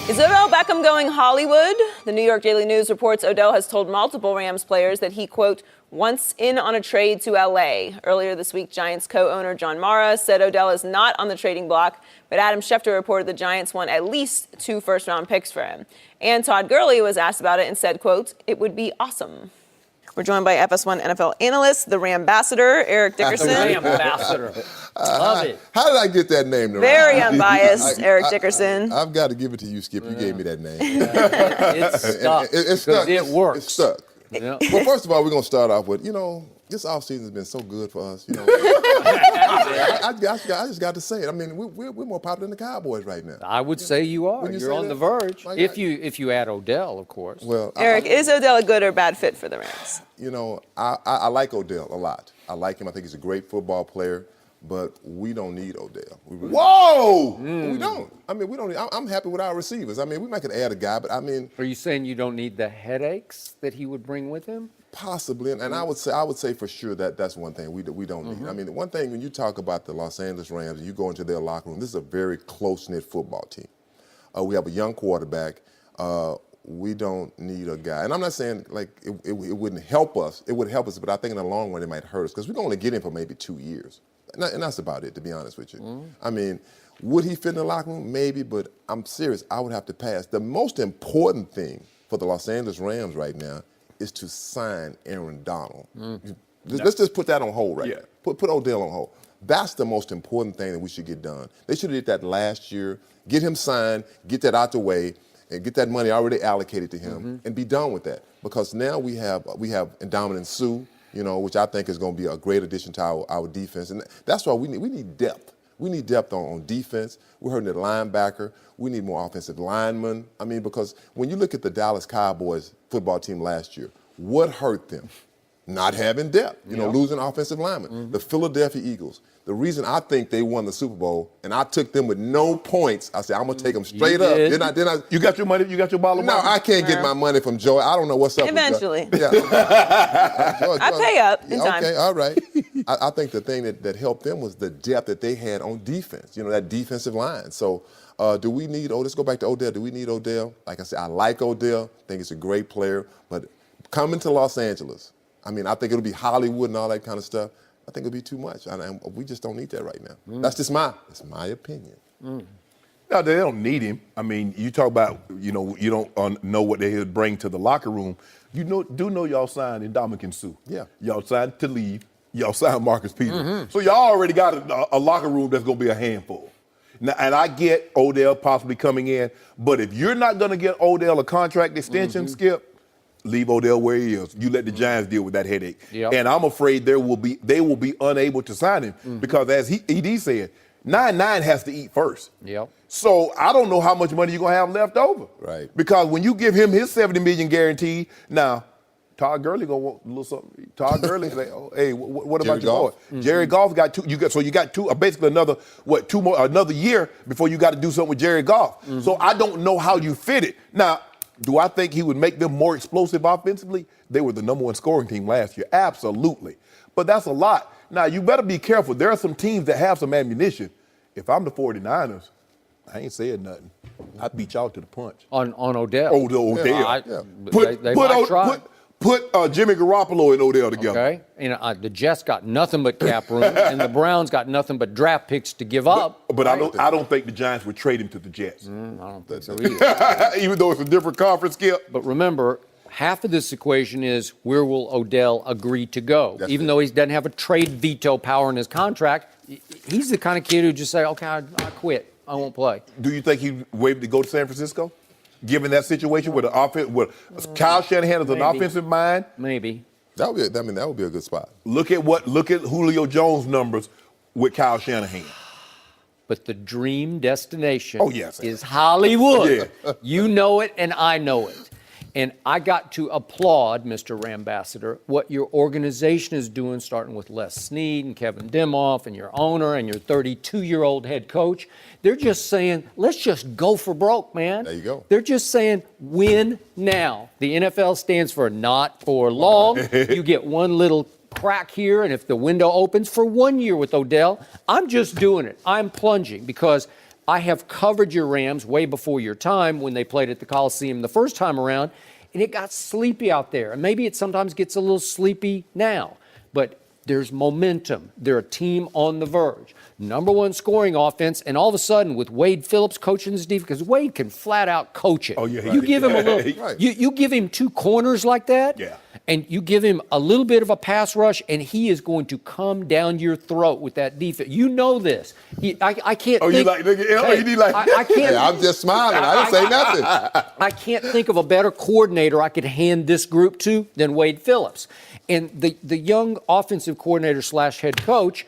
[SPEAKER 1] Is Odell Beckham going Hollywood? The New York Daily News reports Odell has told multiple Rams players that he, quote, wants in on a trade to L.A. Earlier this week, Giants co-owner John Mara said Odell is not on the trading block, but Adam Schefter reported the Giants want at least 2 first-round picks for him. And Todd Gurley was asked about it and said, quote, it would be awesome. We're joined by FS1 NFL analyst, the Rambassador, Eric Dickerson.
[SPEAKER 4] The Rambassador. Love it.
[SPEAKER 5] How did I get that name?
[SPEAKER 1] Very unbiased, Eric Dickerson.
[SPEAKER 5] I've got to give it to you, Skip. You gave me that name.
[SPEAKER 4] It stuck.
[SPEAKER 5] It stuck.
[SPEAKER 4] It works.
[SPEAKER 5] It stuck.
[SPEAKER 4] Yeah.
[SPEAKER 5] Well, first of all, we're going to start off with, this offseason has been so good for us. I just got to say it. I mean, we're more popular than the Cowboys right now.
[SPEAKER 4] I would say you are.
[SPEAKER 5] Wouldn't you
[SPEAKER 4] You're
[SPEAKER 5] say
[SPEAKER 4] on
[SPEAKER 5] that?
[SPEAKER 4] the verge.
[SPEAKER 5] Like
[SPEAKER 4] If you add Odell, of course.
[SPEAKER 5] Well,
[SPEAKER 1] Eric, is Odell a good or bad fit for the Rams?
[SPEAKER 5] I like Odell a lot. I like him. I think he's a great football player. But we don't need Odell. We really
[SPEAKER 3] Whoa!
[SPEAKER 5] We don't. I mean, we don't. I'm happy with our receivers. I mean, we might could add a guy, but I mean,
[SPEAKER 4] Are you saying you don't need the headaches that he would bring with him?
[SPEAKER 5] possibly. And I would say for sure that's one thing we don't need. I mean, the one thing when you talk about the Los Angeles Rams and you go into their locker room, this is a very close-knit football team. We have a young quarterback. We don't need a guy. And I'm not saying like it wouldn't help us. It would help us, but I think in the long run it might hurt us because we're going to get him for maybe 2 years. And that's about it, to be honest with you. I mean, would he fit in the locker room? Maybe, but I'm serious. I would have to pass. The most important thing for the Los Angeles Rams right now is to sign Aaron Donald. Let's just put that on hold right now. Put Odell on hold. That's the most important thing that we should get done. They should have did that last year. Get him signed, get that out the way, and get that money already allocated to him, and be done with that. Because now we have Ndamukong Suh, which I think is going to be a great addition to our defense. And that's why we need depth. We need depth on defense. We're hurting at linebacker. We need more offensive linemen. I mean, because when you look at the Dallas Cowboys football team last year, what hurt them? Not having depth, losing offensive linemen. The Philadelphia Eagles, the reason I think they won the Super Bowl, and I took them with no points, I said, I'm going to take them straight up. Then I,
[SPEAKER 3] You got your money? You got your ball of
[SPEAKER 5] no,
[SPEAKER 3] money?
[SPEAKER 5] I can't get my money from Joey. I don't know what's up
[SPEAKER 1] Eventually.
[SPEAKER 5] with Joey.
[SPEAKER 1] I pay up in time.
[SPEAKER 5] Okay, all right. I think the thing that helped them was the depth that they had on defense, that defensive line. So do we need, let's go back to Odell. Do we need Odell? Like I said, I like Odell. I think he's a great player. But coming to Los Angeles, I think it'll be Hollywood and all that kind of stuff. I think it'll be too much. And we just don't need that right now. That's just my opinion.
[SPEAKER 3] No, they don't need him. You talk about, you don't know what they would bring to the locker room. You know y'all signed Ndamukong Suh.
[SPEAKER 5] Yeah.
[SPEAKER 3] Y'all signed to leave. Y'all signed Marcus Peters. So y'all already got a locker room that's going to be a handful. Now, and I get Odell possibly coming in, but if you're not going to get Odell a contract extension, Skip, leave Odell where he is. You let the Giants deal with that headache.
[SPEAKER 4] Yep.
[SPEAKER 3] And I'm afraid they will be unable to sign him because, as ED said, 9-9 has to eat first.
[SPEAKER 4] Yep.
[SPEAKER 3] So I don't know how much money you're going to have left over.
[SPEAKER 5] Right.
[SPEAKER 3] Because when you give him his $70 million guaranteed, now Todd Gurley going to want a little something. Todd Gurley say, hey, what about your boy? Jerry Goff got two. You got two, basically another year before you got to do something with Jerry Goff. So I don't know how you fit it. Now, do I think he would make them more explosive offensively? They were the number one scoring team last year. Absolutely. But that's a lot. Now, you better be careful. There are some teams that have some ammunition. If I'm the 49ers, I ain't saying nothing. I beat y'all to the punch.
[SPEAKER 4] On Odell.
[SPEAKER 3] Odell.
[SPEAKER 4] They might try.
[SPEAKER 3] Put Jimmy Garoppolo and Odell together.
[SPEAKER 4] Okay. And the Jets got nothing but cap room, and the Browns got nothing but draft picks to give up.
[SPEAKER 3] But I don't think the Giants would trade him to the Jets.
[SPEAKER 4] I don't think so either.
[SPEAKER 3] Even though it's a different conference, Skip.
[SPEAKER 4] But remember, half of this equation is where will Odell agree to go? Even though he doesn't have a trade veto power in his contract, he's the kind of kid who just say, okay, I quit. I won't play.
[SPEAKER 3] Do you think he waived to go to San Francisco? Given that situation with the offense, with Kyle Shanahan is an offensive mind?
[SPEAKER 4] Maybe.
[SPEAKER 5] That would be a good spot.
[SPEAKER 3] Look at Julio Jones' numbers with Kyle Shanahan.
[SPEAKER 4] But the dream destination is
[SPEAKER 3] Hollywood.
[SPEAKER 4] Yeah. You know it and I know it. And I got to applaud, Mr. Rambassador, what your organization is doing, starting with Les Snead and Kevin Demoff and your owner and your 32-year-old head coach. They're just saying, let's just go for broke, man.
[SPEAKER 5] There you go.
[SPEAKER 4] They're just saying, win now. The NFL stands for not for long. You get one little crack here, and if the window opens for 1 year with Odell, I'm just doing it. I'm plunging because I have covered your Rams way before your time when they played at the Coliseum the first time around, and it got sleepy out there. And maybe it sometimes gets a little sleepy now, but there's momentum. They're a team on the verge. Number one scoring offense, and all of a sudden with Wade Phillips coaching this defense, because Wade can flat out coach it.
[SPEAKER 3] Oh, yeah,
[SPEAKER 4] you give him a little, you give him two corners like that, and you give him a little bit of a pass rush, and he is going to come down your throat with that defense. You know this. I can't think. I can't.
[SPEAKER 5] I'm just smiling. I didn't say nothing.
[SPEAKER 4] I can't think of a better coordinator I could hand this group to than Wade Phillips. And the young offensive coordinator / head coach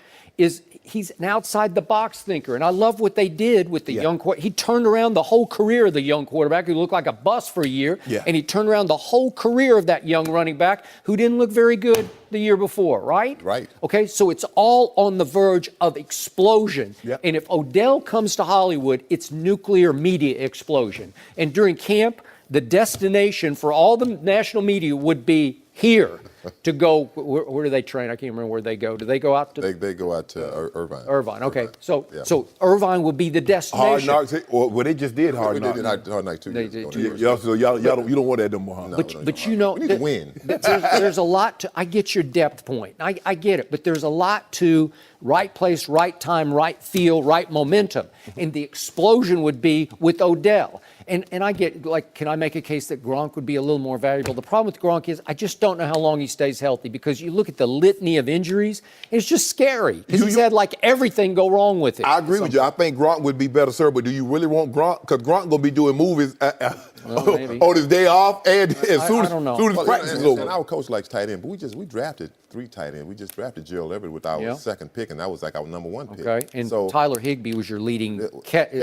[SPEAKER 4] he's an outside-the-box thinker. And I love what they did with the young quarterback. He turned around the whole career of the young quarterback who looked like a bust for a year. And he turned around the whole career of that young running back who didn't look very good the year before, right?
[SPEAKER 5] Right.
[SPEAKER 4] Okay, so it's all on the verge of explosion. And if Odell comes to Hollywood, it's nuclear media explosion. And during camp, the destination for all the national media would be here. To go, where do they train? I can't remember where they go. Do they go out to?
[SPEAKER 5] They go out to Irvine.
[SPEAKER 4] Irvine, okay. So Irvine would be the destination.
[SPEAKER 3] Hard Knocks, well, they just did Hard Knocks.
[SPEAKER 5] They did Hard Knocks 2 years ago.
[SPEAKER 3] Y'all don't want that no more, huh?
[SPEAKER 4] But you know,
[SPEAKER 5] we need to win.
[SPEAKER 4] There's a lot to, I get your depth point. I get it, but there's a lot to right place, right time, right feel, right momentum. And the explosion would be with Odell. And I get, like, can I make a case that Gronk would be a little more valuable? The problem with Gronk is I just don't know how long he stays healthy because you look at the litany of injuries, and it's just scary because he's had, like, everything go wrong with it.
[SPEAKER 3] I agree with you. I think Gronk would be better served, but do you really want Gronk? Because Gronk going to be doing movies on his day off and as soon as practice is over.
[SPEAKER 5] And our coach likes tight end, but we drafted 3 tight ends. We just drafted Gerald Everett with our second pick, and that was like our number 1 pick.
[SPEAKER 4] Okay, and so, Tyler Higbee was your leading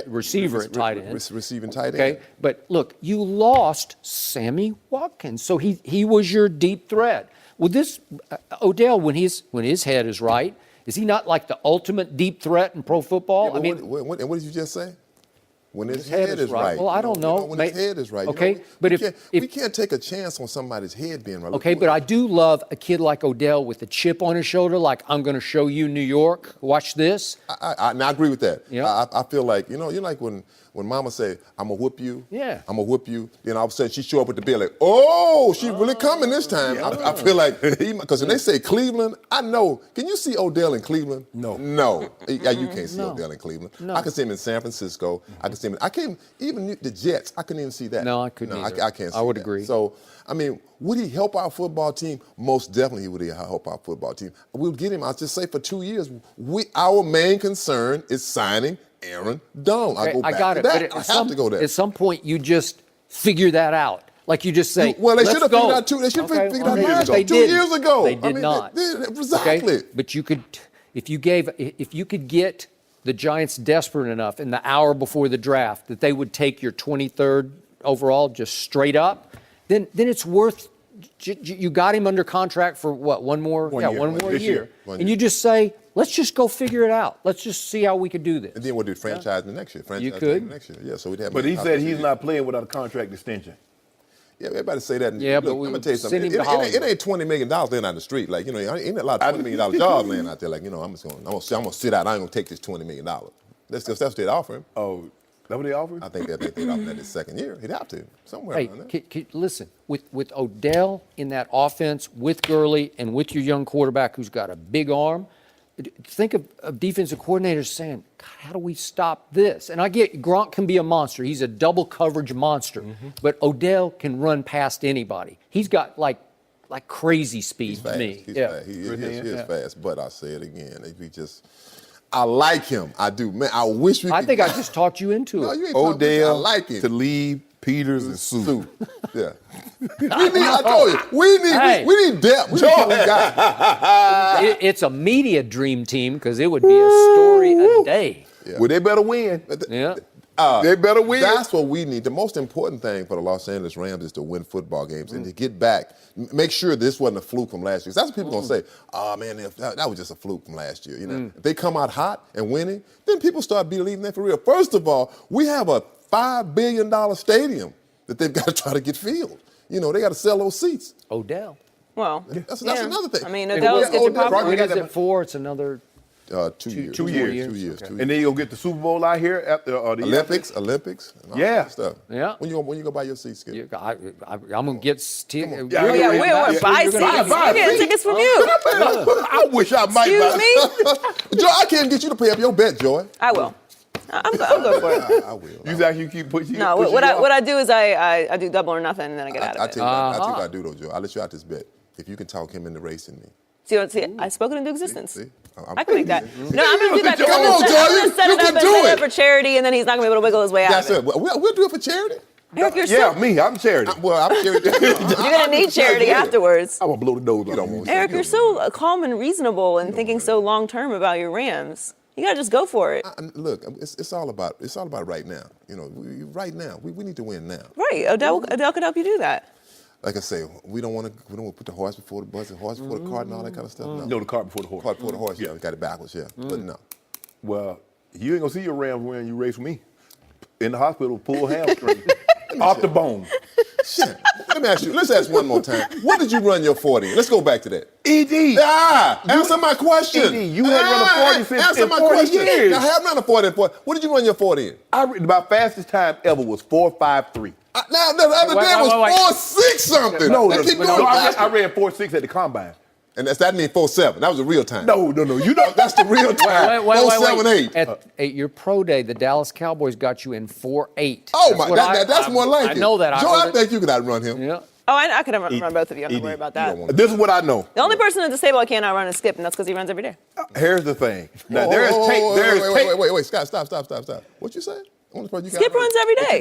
[SPEAKER 4] receiver at tight end.
[SPEAKER 5] Receiving tight end.
[SPEAKER 4] Okay, but look, you lost Sammy Watkins, so he was your deep threat. Well, this Odell, when his head is right, is he not like the ultimate deep threat in pro football?
[SPEAKER 5] Yeah, and what did you just say? When his head is right.
[SPEAKER 4] Well, I don't know.
[SPEAKER 5] When his head is right.
[SPEAKER 4] Okay, but
[SPEAKER 5] we can't take a chance on somebody's head being right.
[SPEAKER 4] Okay, but I do love a kid like Odell with a chip on his shoulder, like, I'm going to show you New York. Watch this.
[SPEAKER 5] I agree with that.
[SPEAKER 4] Yeah.
[SPEAKER 5] I feel like, you're like when mama say, I'm going to whoop you.
[SPEAKER 4] Yeah.
[SPEAKER 5] I'm going to whoop you. Then all of a sudden she show up with the bill like, oh, she really coming this time. Yeah. I feel like, because when they say Cleveland, I know. Can you see Odell in Cleveland?
[SPEAKER 3] No.
[SPEAKER 5] You can't see Odell in Cleveland.
[SPEAKER 4] No.
[SPEAKER 5] I can see him in San Francisco. I can see him. Even the Jets, I couldn't even see that.
[SPEAKER 4] No, I couldn't either.
[SPEAKER 5] I can't see
[SPEAKER 4] I would
[SPEAKER 5] that.
[SPEAKER 4] agree.
[SPEAKER 5] So, I mean, would he help our football team? Most definitely he would help our football team. We'll get him, I'll just say, for 2 years. Our main concern is signing Aaron Donald.
[SPEAKER 4] Okay,
[SPEAKER 5] I go back
[SPEAKER 4] got
[SPEAKER 5] to
[SPEAKER 4] it.
[SPEAKER 5] that.
[SPEAKER 4] But
[SPEAKER 5] I have to go there.
[SPEAKER 4] At some point, you just figure that out. Like you just say,
[SPEAKER 5] well, they
[SPEAKER 4] let's
[SPEAKER 5] should have
[SPEAKER 4] go.
[SPEAKER 5] figured out two. They should have figured out last
[SPEAKER 4] They
[SPEAKER 5] 2
[SPEAKER 4] didn't.
[SPEAKER 5] years ago.
[SPEAKER 4] They did not.
[SPEAKER 5] Exactly.
[SPEAKER 4] Okay? But you could, if you could get the Giants desperate enough in the hour before the draft that they would take your 23rd overall just straight up, then it's worth. You got him under contract for what? One more year. And you just say, let's just go figure it out. Let's just see how we could do this.
[SPEAKER 5] And then we'll do franchise the next year.
[SPEAKER 4] You could.
[SPEAKER 5] Next year. Yeah. So we'd have.
[SPEAKER 3] But he said he's not playing without a contract extension.
[SPEAKER 5] Yeah, everybody say that.
[SPEAKER 4] Yeah,
[SPEAKER 5] look,
[SPEAKER 4] but
[SPEAKER 5] I'm
[SPEAKER 4] we
[SPEAKER 5] gonna tell you
[SPEAKER 4] send
[SPEAKER 5] something.
[SPEAKER 4] him to Hollywood.
[SPEAKER 5] It ain't $20 million laying on the street. Like, ain't a lot of $20 million jobs laying out there. Like, I'm gonna sit out. I ain't gonna take this $20 million. That's what they'd offer him.
[SPEAKER 3] Oh, that what they offered?
[SPEAKER 5] I think they'd offer that his second year. He'd have to somewhere around there.
[SPEAKER 4] Listen, with Odell in that offense, with Gurley, and with your young quarterback who's got a big arm, think of defensive coordinators saying, God, how do we stop this? And I get Gronk can be a monster. He's a double coverage monster. But Odell can run past anybody. He's got like crazy speed to me.
[SPEAKER 5] He's fast. He is fast. But I say it again. I like him. I do. Man, I wish we could.
[SPEAKER 4] I think I just talked you into
[SPEAKER 5] No,
[SPEAKER 4] it.
[SPEAKER 5] you ain't
[SPEAKER 3] Odell,
[SPEAKER 5] I like him.
[SPEAKER 3] to leave, Peters, and Sue.
[SPEAKER 5] Yeah. I told you, we need depth. We need what we got.
[SPEAKER 4] It's a media dream team because it would be a story a day.
[SPEAKER 3] Yeah. Well, they better win.
[SPEAKER 4] Yeah.
[SPEAKER 3] They better win.
[SPEAKER 5] That's what we need. The most important thing for the Los Angeles Rams is to win football games and to get back. Make sure this wasn't a fluke from last year. That's what people going to say. Oh, man, that was just a fluke from last year. If they come out hot and winning, then people start believing that for real. First of all, we have a $5 billion stadium that they've got to try to get filled. They got to sell those seats.
[SPEAKER 4] Odell.
[SPEAKER 1] Well,
[SPEAKER 5] That's another thing.
[SPEAKER 1] I mean, Odell's good to pop.
[SPEAKER 4] When is it for? It's another
[SPEAKER 5] 2 years.
[SPEAKER 3] 2 years.
[SPEAKER 5] 2 years.
[SPEAKER 4] Okay.
[SPEAKER 5] 2 years.
[SPEAKER 3] And then you'll get the Super Bowl out here after the
[SPEAKER 5] Olympics, and all that stuff.
[SPEAKER 4] Yeah.
[SPEAKER 5] When you go buy your seats, Skip?
[SPEAKER 4] I'm going to get
[SPEAKER 3] Yeah,
[SPEAKER 1] Oh, yeah, we'll buy seats. We're getting tickets from you.
[SPEAKER 3] I wish I might
[SPEAKER 1] Excuse me?
[SPEAKER 5] Joy, I can't get you to pay up your bet, Joy.
[SPEAKER 1] I will. I'm good for it.
[SPEAKER 5] I will.
[SPEAKER 3] You actually keep pushing.
[SPEAKER 1] No, what I do is I do double or nothing, and then I get out
[SPEAKER 5] I
[SPEAKER 1] of it.
[SPEAKER 5] tell you what I do, though, Joe. I'll let you out this bet. If you can talk him into racing me.
[SPEAKER 1] See, I spoke it into existence.
[SPEAKER 5] See?
[SPEAKER 1] I can make that. No, I'm going to do that.
[SPEAKER 5] Come on, Joe.
[SPEAKER 1] I'm going to set
[SPEAKER 5] You
[SPEAKER 1] it up
[SPEAKER 5] can
[SPEAKER 1] and
[SPEAKER 5] do
[SPEAKER 1] set it
[SPEAKER 5] it.
[SPEAKER 1] up for charity, and then he's not going to be able to wiggle his way out
[SPEAKER 5] That's
[SPEAKER 1] of
[SPEAKER 5] it.
[SPEAKER 1] it.
[SPEAKER 5] We'll do it for charity.
[SPEAKER 1] Eric, you're
[SPEAKER 3] Yeah,
[SPEAKER 1] so,
[SPEAKER 3] me. I'm charity.
[SPEAKER 5] I'm charity.
[SPEAKER 1] you're going to need charity afterwards.
[SPEAKER 3] I'm gonna blow the doors off.
[SPEAKER 5] want
[SPEAKER 1] Eric, you're so calm and reasonable and thinking so long term about your Rams. You got to just go for it.
[SPEAKER 5] Look, it's all about right now. Right now. We need to win now.
[SPEAKER 1] Right. Odell could help you do that.
[SPEAKER 5] Like I say, we don't want to put the horse before the bus, the horse before the cart, and all that kind of stuff.
[SPEAKER 3] No, the cart before the horse.
[SPEAKER 5] Cart before the horse. Yeah, we got it backwards. Yeah, but no.
[SPEAKER 3] Well, you ain't gonna see your Rams when you race with me. In the hospital, pull hamstring, off the bone.
[SPEAKER 5] Shit. Let's ask one more time. What did you run your 40 in? Let's go back to that.
[SPEAKER 3] ED.
[SPEAKER 5] Answer my question.
[SPEAKER 3] ED, you hadn't run a 40 since
[SPEAKER 5] Answer my
[SPEAKER 3] 40
[SPEAKER 5] question.
[SPEAKER 3] years.
[SPEAKER 5] I have run a 40 in 40. What did you run your 40 in?
[SPEAKER 3] My fastest time ever was 4.53.
[SPEAKER 5] Now, the other day was 4.6 something.
[SPEAKER 3] No,
[SPEAKER 5] keep going
[SPEAKER 3] I
[SPEAKER 5] faster.
[SPEAKER 3] ran 4.6 at the combine.
[SPEAKER 5] And that means 4.7. That was a real time.
[SPEAKER 3] No. You know
[SPEAKER 5] That's the real time. 4.78.
[SPEAKER 4] At your pro day, the Dallas Cowboys got you in 4.8.
[SPEAKER 5] Oh, my. That's more like it.
[SPEAKER 4] I know that.
[SPEAKER 5] Joe, I think you could outrun him.
[SPEAKER 4] Yeah.
[SPEAKER 1] Oh, I could run both of you. I'm not worried about that.
[SPEAKER 3] This is what I know.
[SPEAKER 1] The only person in the stable I can't outrun is Skip, and that's because he runs every day.
[SPEAKER 3] Here's the thing. Now, there's tape.
[SPEAKER 5] Wait. Stop. What you say?
[SPEAKER 1] Skip runs every day.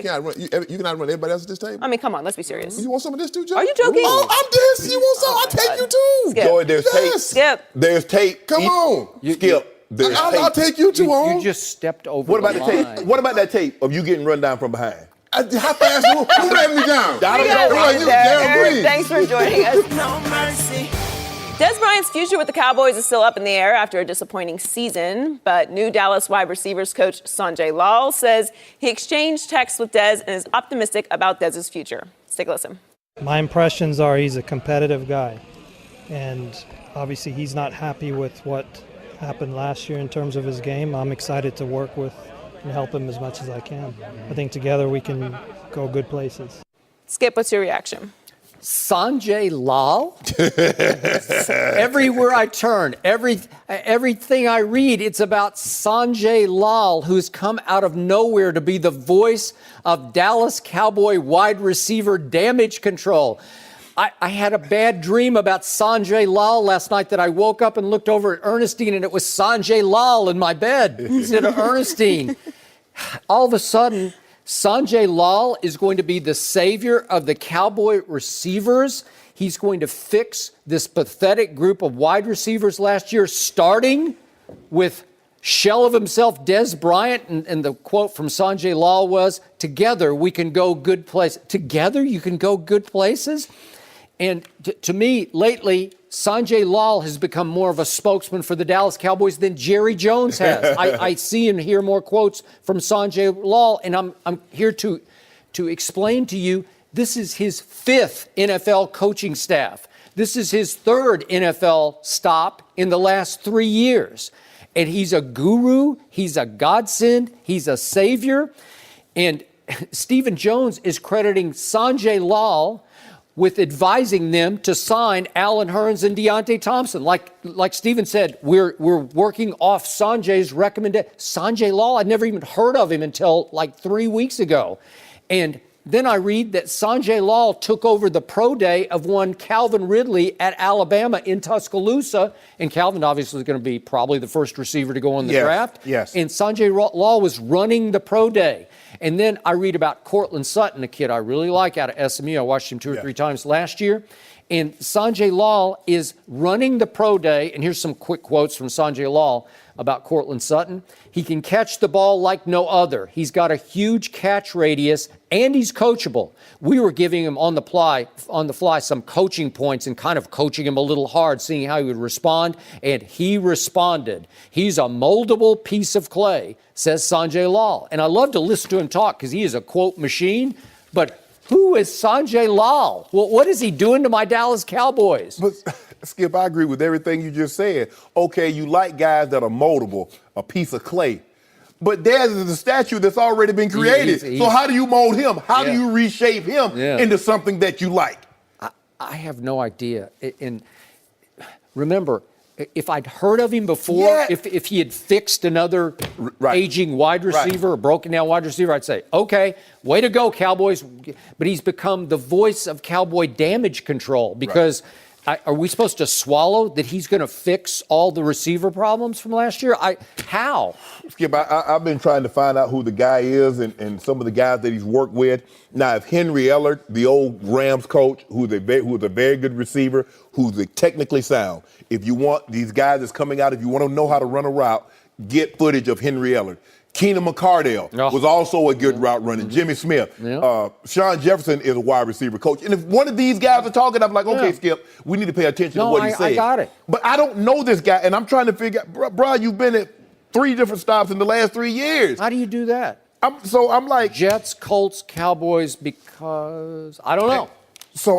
[SPEAKER 5] You can outrun everybody else at this table?
[SPEAKER 1] I mean, come on, let's be serious.
[SPEAKER 5] You want some of this too, Joe?
[SPEAKER 1] Are you joking?
[SPEAKER 5] Oh, I'm this. You want some? I'll take you too.
[SPEAKER 1] Skip.
[SPEAKER 3] Joy, there's tape.
[SPEAKER 1] Skip.
[SPEAKER 3] The's tape.
[SPEAKER 5] Come on.
[SPEAKER 3] Skip. There's
[SPEAKER 5] I'll
[SPEAKER 3] tape.
[SPEAKER 5] take you too on.
[SPEAKER 4] You just stepped over
[SPEAKER 3] What about the
[SPEAKER 4] line.
[SPEAKER 3] tape? What about that tape of you getting run down from behind?
[SPEAKER 5] How fast? Who ran me down?
[SPEAKER 3] I don't
[SPEAKER 1] We gotta
[SPEAKER 3] know.
[SPEAKER 1] leave
[SPEAKER 5] you
[SPEAKER 1] there.
[SPEAKER 5] damn
[SPEAKER 1] Eric,
[SPEAKER 5] breed.
[SPEAKER 1] thanks for joining us.
[SPEAKER 6] No mercy.
[SPEAKER 1] Dez Bryant's future with the Cowboys is still up in the air after a disappointing season, but new Dallas wide receivers coach Sanjay Lal says he exchanged texts with Dez and is optimistic about Dez's future. Let's take a listen.
[SPEAKER 6] My impressions are he's a competitive guy, and obviously he's not happy with what happened last year in terms of his game. I'm excited to work with and help him as much as I can. I think together we can go good places.
[SPEAKER 1] Skip, what's your reaction?
[SPEAKER 4] Sanjay Lal? Everywhere I turn, everything I read, it's about Sanjay Lal, who's come out of nowhere to be the voice of Dallas Cowboy wide receiver damage control. I had a bad dream about Sanjay Lal last night that I woke up and looked over at Ernestine, and it was Sanjay Lal in my bed instead of Ernestine. All of a sudden, Sanjay Lal is going to be the savior of the Cowboy receivers. He's going to fix this pathetic group of wide receivers last year, starting with shell of himself, Dez Bryant. And the quote from Sanjay Lal was, "Together we can go good places." Together you can go good places? And to me, lately, Sanjay Lal has become more of a spokesman for the Dallas Cowboys than Jerry Jones has. I see and hear more quotes from Sanjay Lal, and I'm here to explain to you, this is his 5th NFL coaching staff. This is his 3rd NFL stop in the last 3 years. And he's a guru, he's a godsend, he's a savior. And Stephen Jones is crediting Sanjay Lal with advising them to sign Allen Hurns and Deontay Thompson. Like Stephen said, we're working off Sanjay's recommendation. Sanjay Lal, I'd never even heard of him until like 3 weeks ago. And then I read that Sanjay Lal took over the pro day of one Calvin Ridley at Alabama in Tuscaloosa. And Calvin obviously is going to be probably the first receiver to go in the draft.
[SPEAKER 3] Yes.
[SPEAKER 4] And Sanjay Lal was running the pro day. And then I read about Cortland Sutton, a kid I really like out of SMU. I watched him 2 or 3 times last year. And Sanjay Lal is running the pro day. And here's some quick quotes from Sanjay Lal about Cortland Sutton. He can catch the ball like no other. He's got a huge catch radius, and he's coachable. We were giving him on the fly some coaching points and kind of coaching him a little hard, seeing how he would respond, and he responded. He's a moldable piece of clay, says Sanjay Lal. And I love to listen to him talk because he is a quote machine, but who is Sanjay Lal? Well, what is he doing to my Dallas Cowboys?
[SPEAKER 3] But Skip, I agree with everything you just said. Okay, you like guys that are moldable, a piece of clay. But Dez is a statue that's already been created. So how do you mold him? How do you reshape him into something that you like?
[SPEAKER 4] I have no idea. And remember, if I'd heard of him before, if he had fixed another aging wide receiver, or broken down wide receiver, I'd say, okay, way to go, Cowboys. But he's become the voice of Cowboy damage control because are we supposed to swallow that he's going to fix all the receiver problems from last year? How?
[SPEAKER 3] Skip, I've been trying to find out who the guy is and some of the guys that he's worked with. Now, if Henry Ellard, the old Rams coach, who's a very good receiver, who's technically sound, if you want these guys that's coming out, if you want to know how to run a route, get footage of Henry Ellard. Keenan McCardell was also a good route runner. Jimmy Smith. Sean Jefferson is a wide receiver coach. And if one of these guys are talking, I'm like, okay, Skip, we need to pay attention to what he said.
[SPEAKER 4] I got it.
[SPEAKER 3] But I don't know this guy, and I'm trying to figure out, bro, you've been at 3 different stops in the last 3 years.
[SPEAKER 4] How do you do that?
[SPEAKER 3] I'm like...
[SPEAKER 4] Jets, Colts, Cowboys, because I don't know.
[SPEAKER 3] So,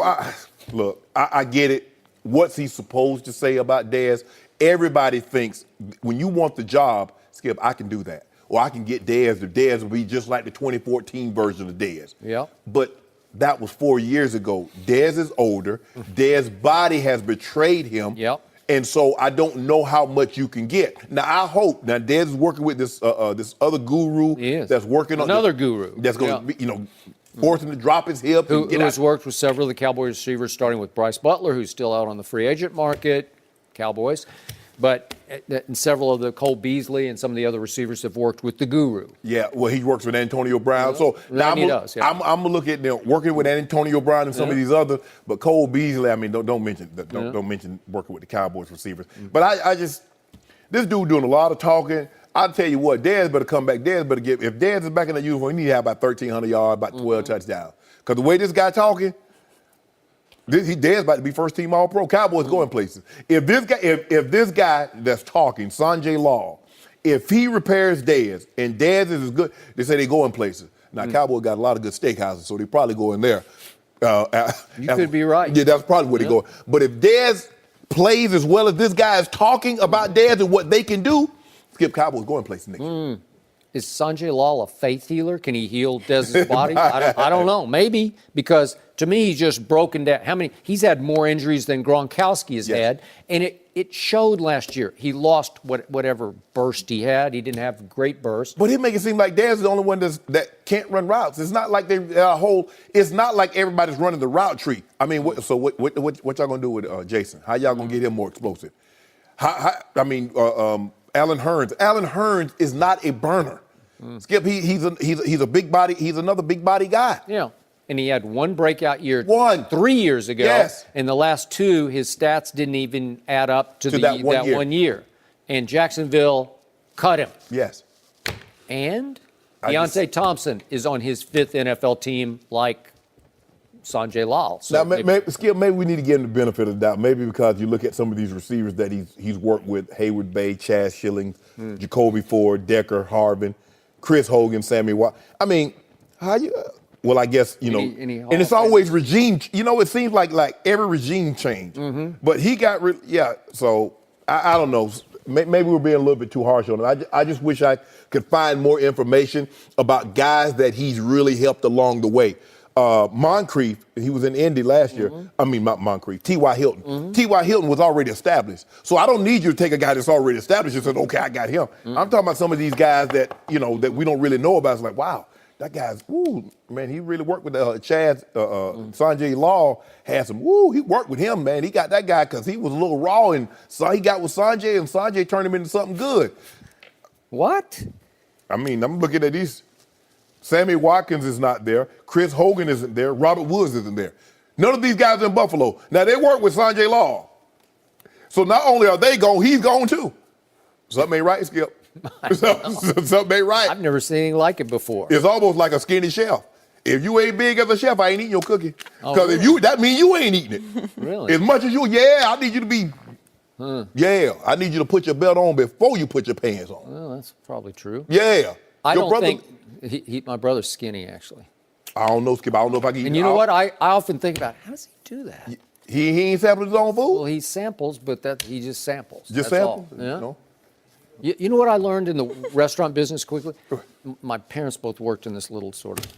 [SPEAKER 3] I get it. What's he supposed to say about Dez? Everybody thinks when you want the job, Skip, I can do that. Or I can get Dez. The Dez will be just like the 2014 version of Dez.
[SPEAKER 4] Yeah.
[SPEAKER 3] But that was 4 years ago. Dez is older. Dez's body has betrayed him.
[SPEAKER 4] Yep.
[SPEAKER 3] And so I don't know how much you can get. Now, I hope. Now, Dez is working with this other guru.
[SPEAKER 4] He is.
[SPEAKER 3] That's working on
[SPEAKER 4] another guru.
[SPEAKER 3] That's going to, force him to drop his hip.
[SPEAKER 4] Who has worked with several of the Cowboys receivers, starting with Bryce Butler, who's still out on the free agent market, Cowboys. But and several of the Cole Beasley and some of the other receivers have worked with the guru. Yeah,
[SPEAKER 3] well, he works with Antonio Brown. So now I'm going to look at working with Antonio Brown and some of these other. But Cole Beasley, I mean, don't mention working with the Cowboys receivers. But I just this dude doing a lot of talking. I'll tell you what, Dez better come back. Dez better if Dez is back in the uniform, he need to have about 1,300 yards, about 12 touchdowns. Because the way this guy talking, Dez about to be first team All-Pro. Cowboys going places. If this guy that's talking, Sanjay Law, if he repairs Dez and Dez is as good, they say they going places. Now Cowboys got a lot of good steakhouses, so they probably go in there.
[SPEAKER 4] You could be right.
[SPEAKER 3] Yeah, that's probably where they go. But if Dez plays as well as this guy is talking about Dez and what they can do, Skip, Cowboys going places next year.
[SPEAKER 4] Is Sanjay Lal a faith healer? Can he heal Dez's body? I don't know. Maybe, because to me, he's just broken down. He's had more injuries than Gronkowski has had, and it showed last year. He lost whatever burst he had. He didn't have a great burst.
[SPEAKER 3] But he make it seem like Dez is the only one that can't run routes. It's not like it's not like everybody's running the route tree. I mean, what y'all gonna do with Jason? How y'all gonna get him more explosive? Allen Hurns. Allen Hurns is not a burner. Skip, he's a big body. He's another big body guy.
[SPEAKER 4] Yeah, and he had one breakout year 3 years ago.
[SPEAKER 3] Yes.
[SPEAKER 4] And the last two, his stats didn't even add up to that one year. And Jacksonville cut him.
[SPEAKER 3] Yes.
[SPEAKER 4] And Deontay Thompson is on his 5th NFL team, like Sanjay Lal. So
[SPEAKER 3] now, Skip, maybe we need to give him the benefit of the doubt. Maybe because you look at some of these receivers that he's worked with: Hayward Bay, Chaz Schilling, Jacoby Ford, Decker, Harvin, Chris Hogan, Sammy Watt. I mean, how you? Well, I guess and it's always regime. It seems like every regime change. But he got So I don't know. Maybe we're being a little bit too harsh on him. I just wish I could find more information about guys that he's really helped along the way. Moncrief, he was in Indy last year. I mean, not Moncrief, T.Y. Hilton. T.Y. Hilton was already established. So I don't need you to take a guy that's already established and say, okay, I got him. I'm talking about some of these guys that, that we don't really know about. It's like, wow, that guy's, man, he really worked with Sanjay Law had some, he worked with him, man. He got that guy because he was a little raw, and so he got with Sanjay, and Sanjay turned him into something good.
[SPEAKER 4] What?
[SPEAKER 3] I mean, I'm looking at these. Sammy Watkins is not there. Chris Hogan isn't there. Robert Woods isn't there. None of these guys in Buffalo. Now, they work with Sanjay Law. So not only are they gone, he's gone too. Something ain't right, Skip. Something ain't right.
[SPEAKER 4] I've never seen anything like it before.
[SPEAKER 3] It's almost like a skinny chef. If you ain't big as a chef, I ain't eating your cookie. Because that means you ain't eating it.
[SPEAKER 4] Really?
[SPEAKER 3] As much as I need you to be, I need you to put your belt on before you put your pants on.
[SPEAKER 4] Well, that's probably true.
[SPEAKER 3] Yeah.
[SPEAKER 4] I don't think my brother's skinny, actually.
[SPEAKER 3] I don't know, Skip. I don't know if I can eat.
[SPEAKER 4] And you know what? I often think about, how does he do that?
[SPEAKER 3] He ain't sampling his own food?
[SPEAKER 4] Well, he samples, but he just samples.
[SPEAKER 3] Just
[SPEAKER 4] That's
[SPEAKER 3] samples?
[SPEAKER 4] all. Yeah.
[SPEAKER 3] No?
[SPEAKER 4] You know what I learned in the restaurant business quickly? My parents both worked in this little sort of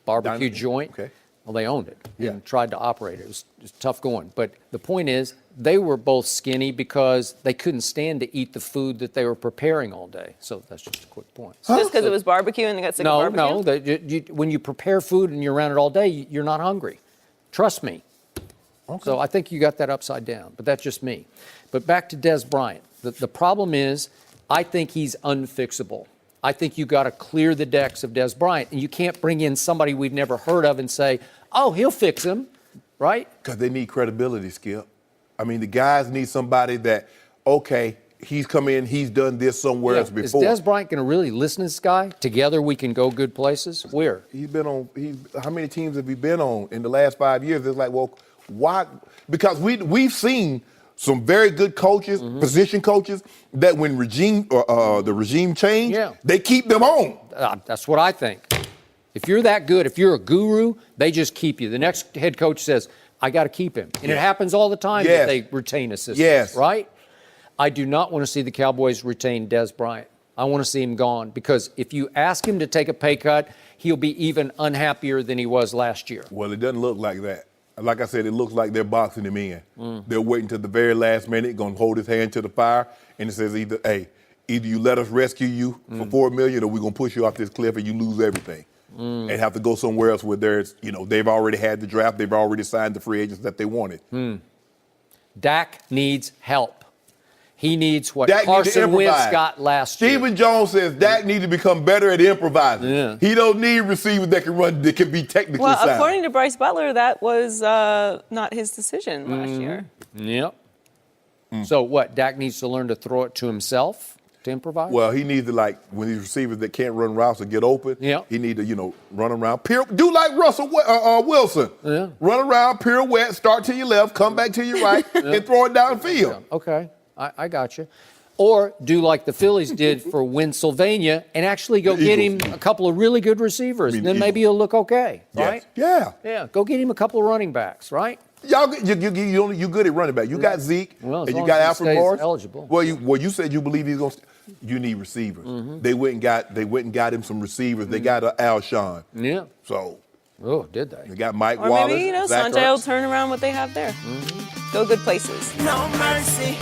[SPEAKER 4] barbecue joint.
[SPEAKER 3] Okay.
[SPEAKER 4] Well, they owned it and tried to operate it. It was tough going. But the point is, they were both skinny because they couldn't stand to eat the food that they were preparing all day. So that's just a quick point.
[SPEAKER 1] Just because it was barbecue and they got sick of barbecue?
[SPEAKER 4] No. When you prepare food and you're around it all day, you're not hungry. Trust me. Okay. So I think you got that upside down, but that's just me. But back to Dez Bryant. The problem is, I think he's unfixable. I think you got to clear the decks of Dez Bryant, and you can't bring in somebody we've never heard of and say, oh, he'll fix him, right?
[SPEAKER 3] Because they need credibility, Skip. I mean, the guys need somebody that, okay, he's come in, he's done this somewhere else before.
[SPEAKER 4] Is Dez Bryant going to really listen to this guy? Together we can go good places? Where?
[SPEAKER 3] He's been on, how many teams have he been on in the last 5 years? It's like, well, why? Because we've seen some very good coaches, position coaches, that when the regime change, they keep them on.
[SPEAKER 4] That's what I think. If you're that good, if you're a guru, they just keep you. The next head coach says, I got to keep him. And it happens all the time that they retain assistants, right? I do not want to see the Cowboys retain Dez Bryant. I want to see him gone, because if you ask him to take a pay cut, he'll be even unhappier than he was last year.
[SPEAKER 3] Well, it doesn't look like that. Like I said, it looks like they're boxing him in. They're waiting till the very last minute, going to hold his hand to the fire, and it says either you let us rescue you for $4 million, or we're going to push you off this cliff and you lose everything. And have to go somewhere else where there's, they've already had the draft, they've already signed the free agents that they wanted.
[SPEAKER 4] Dak needs help. He needs what Carson Wentz got last year.
[SPEAKER 3] Stephen Jones says Dak needs to become better at improvising. Yeah. He don't need receivers that can be technically sound.
[SPEAKER 1] Well, according to Bryce Butler, that was not his decision last year.
[SPEAKER 4] Yep. So what, Dak needs to learn to throw it to himself? to improvise?
[SPEAKER 3] Well, he needs to, like, when these receivers that can't run routes or get open, he need to, run around. Do like Russell Wilson.
[SPEAKER 4] Yeah.
[SPEAKER 3] Run around, pirouette, start to your left, come back to your right, and throw it downfield.
[SPEAKER 4] Okay, I got you. Or do like the Phillies did for Pennsylvania and actually go get him a couple of really good receivers. Then maybe he'll look okay, right?
[SPEAKER 3] Yeah.
[SPEAKER 4] Yeah, go get him a couple of running backs, right?
[SPEAKER 3] Y'all, you good at running back. You got Zeke,
[SPEAKER 4] Well,
[SPEAKER 3] and you got Alfred Morris.
[SPEAKER 4] Eligible.
[SPEAKER 3] Well, you said you believe he's going to. You need receivers. They went and got him some receivers. They got Alshon.
[SPEAKER 4] Yeah.
[SPEAKER 3] So.
[SPEAKER 4] Oh, did they?
[SPEAKER 3] They got Mike
[SPEAKER 1] Or
[SPEAKER 3] Wallace.
[SPEAKER 1] maybe,
[SPEAKER 3] Zach
[SPEAKER 1] Sanjay will
[SPEAKER 3] Ertz.
[SPEAKER 1] turn around what they have there. Go good places. No mercy.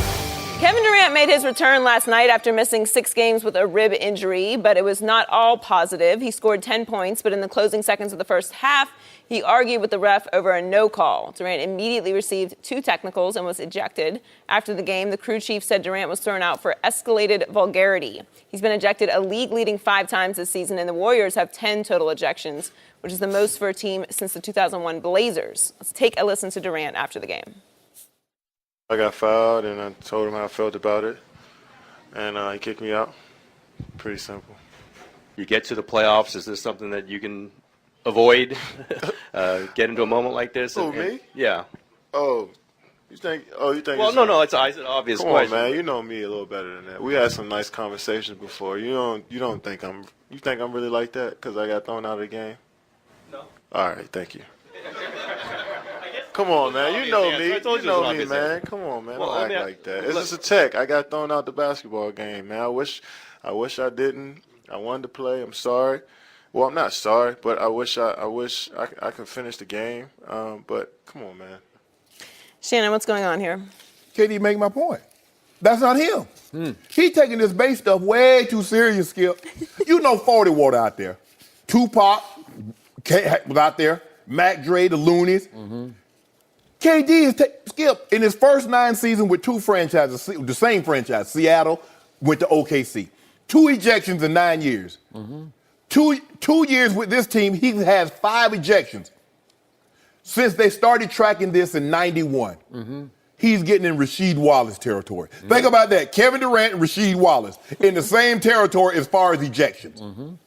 [SPEAKER 1] Kevin Durant made his return last night after missing 6 games with a rib injury, but it was not all positive. He scored 10 points, but in the closing seconds of the first half, he argued with the ref over a no call. Durant immediately received 2 technicals and was ejected. After the game, the crew chief said Durant was thrown out for escalated vulgarity. He's been ejected a league-leading 5 times this season, and the Warriors have 10 total ejections, which is the most for a team since the 2001 Blazers. Let's take a listen to Durant after the game.
[SPEAKER 7] I got fouled, and I told him how I felt about it, and he kicked me out. Pretty simple.
[SPEAKER 8] You get to the playoffs, is this something that you can avoid, get into a moment like this?
[SPEAKER 7] Who, me?
[SPEAKER 8] Yeah.
[SPEAKER 7] You think?
[SPEAKER 8] Well,
[SPEAKER 7] it's
[SPEAKER 8] no, it's an obvious
[SPEAKER 7] Come
[SPEAKER 8] question.
[SPEAKER 7] on, man. You know me a little better than that. We had some nice conversations before. You don't think I'm really like that because I got thrown out of the game?
[SPEAKER 8] No.
[SPEAKER 7] All right, thank you. Come on, man. You know me. You know me, man. Come on, man. Don't act like that. It's just a tech. I got thrown out the basketball game, man. I wish I didn't. I wanted to play. I'm sorry. Well, I'm not sorry, but I wish I could finish the game. But come on, man.
[SPEAKER 1] Shannon, what's going on here?
[SPEAKER 3] KD make my point. That's not him. He taking this base stuff way too serious, Skip. 40 water out there. Tupac was out there. Mac Dre, the Loonies. KD is Skip in his first 9 seasons with 2 franchises, the same franchise. Seattle went to OKC. 2 ejections in 9 years. 2 years with this team, he has 5 ejections. Since they started tracking this in 91, he's getting in Rasheed Wallace territory. Think about that. Kevin Durant and Rasheed Wallace in the same territory as far as ejections.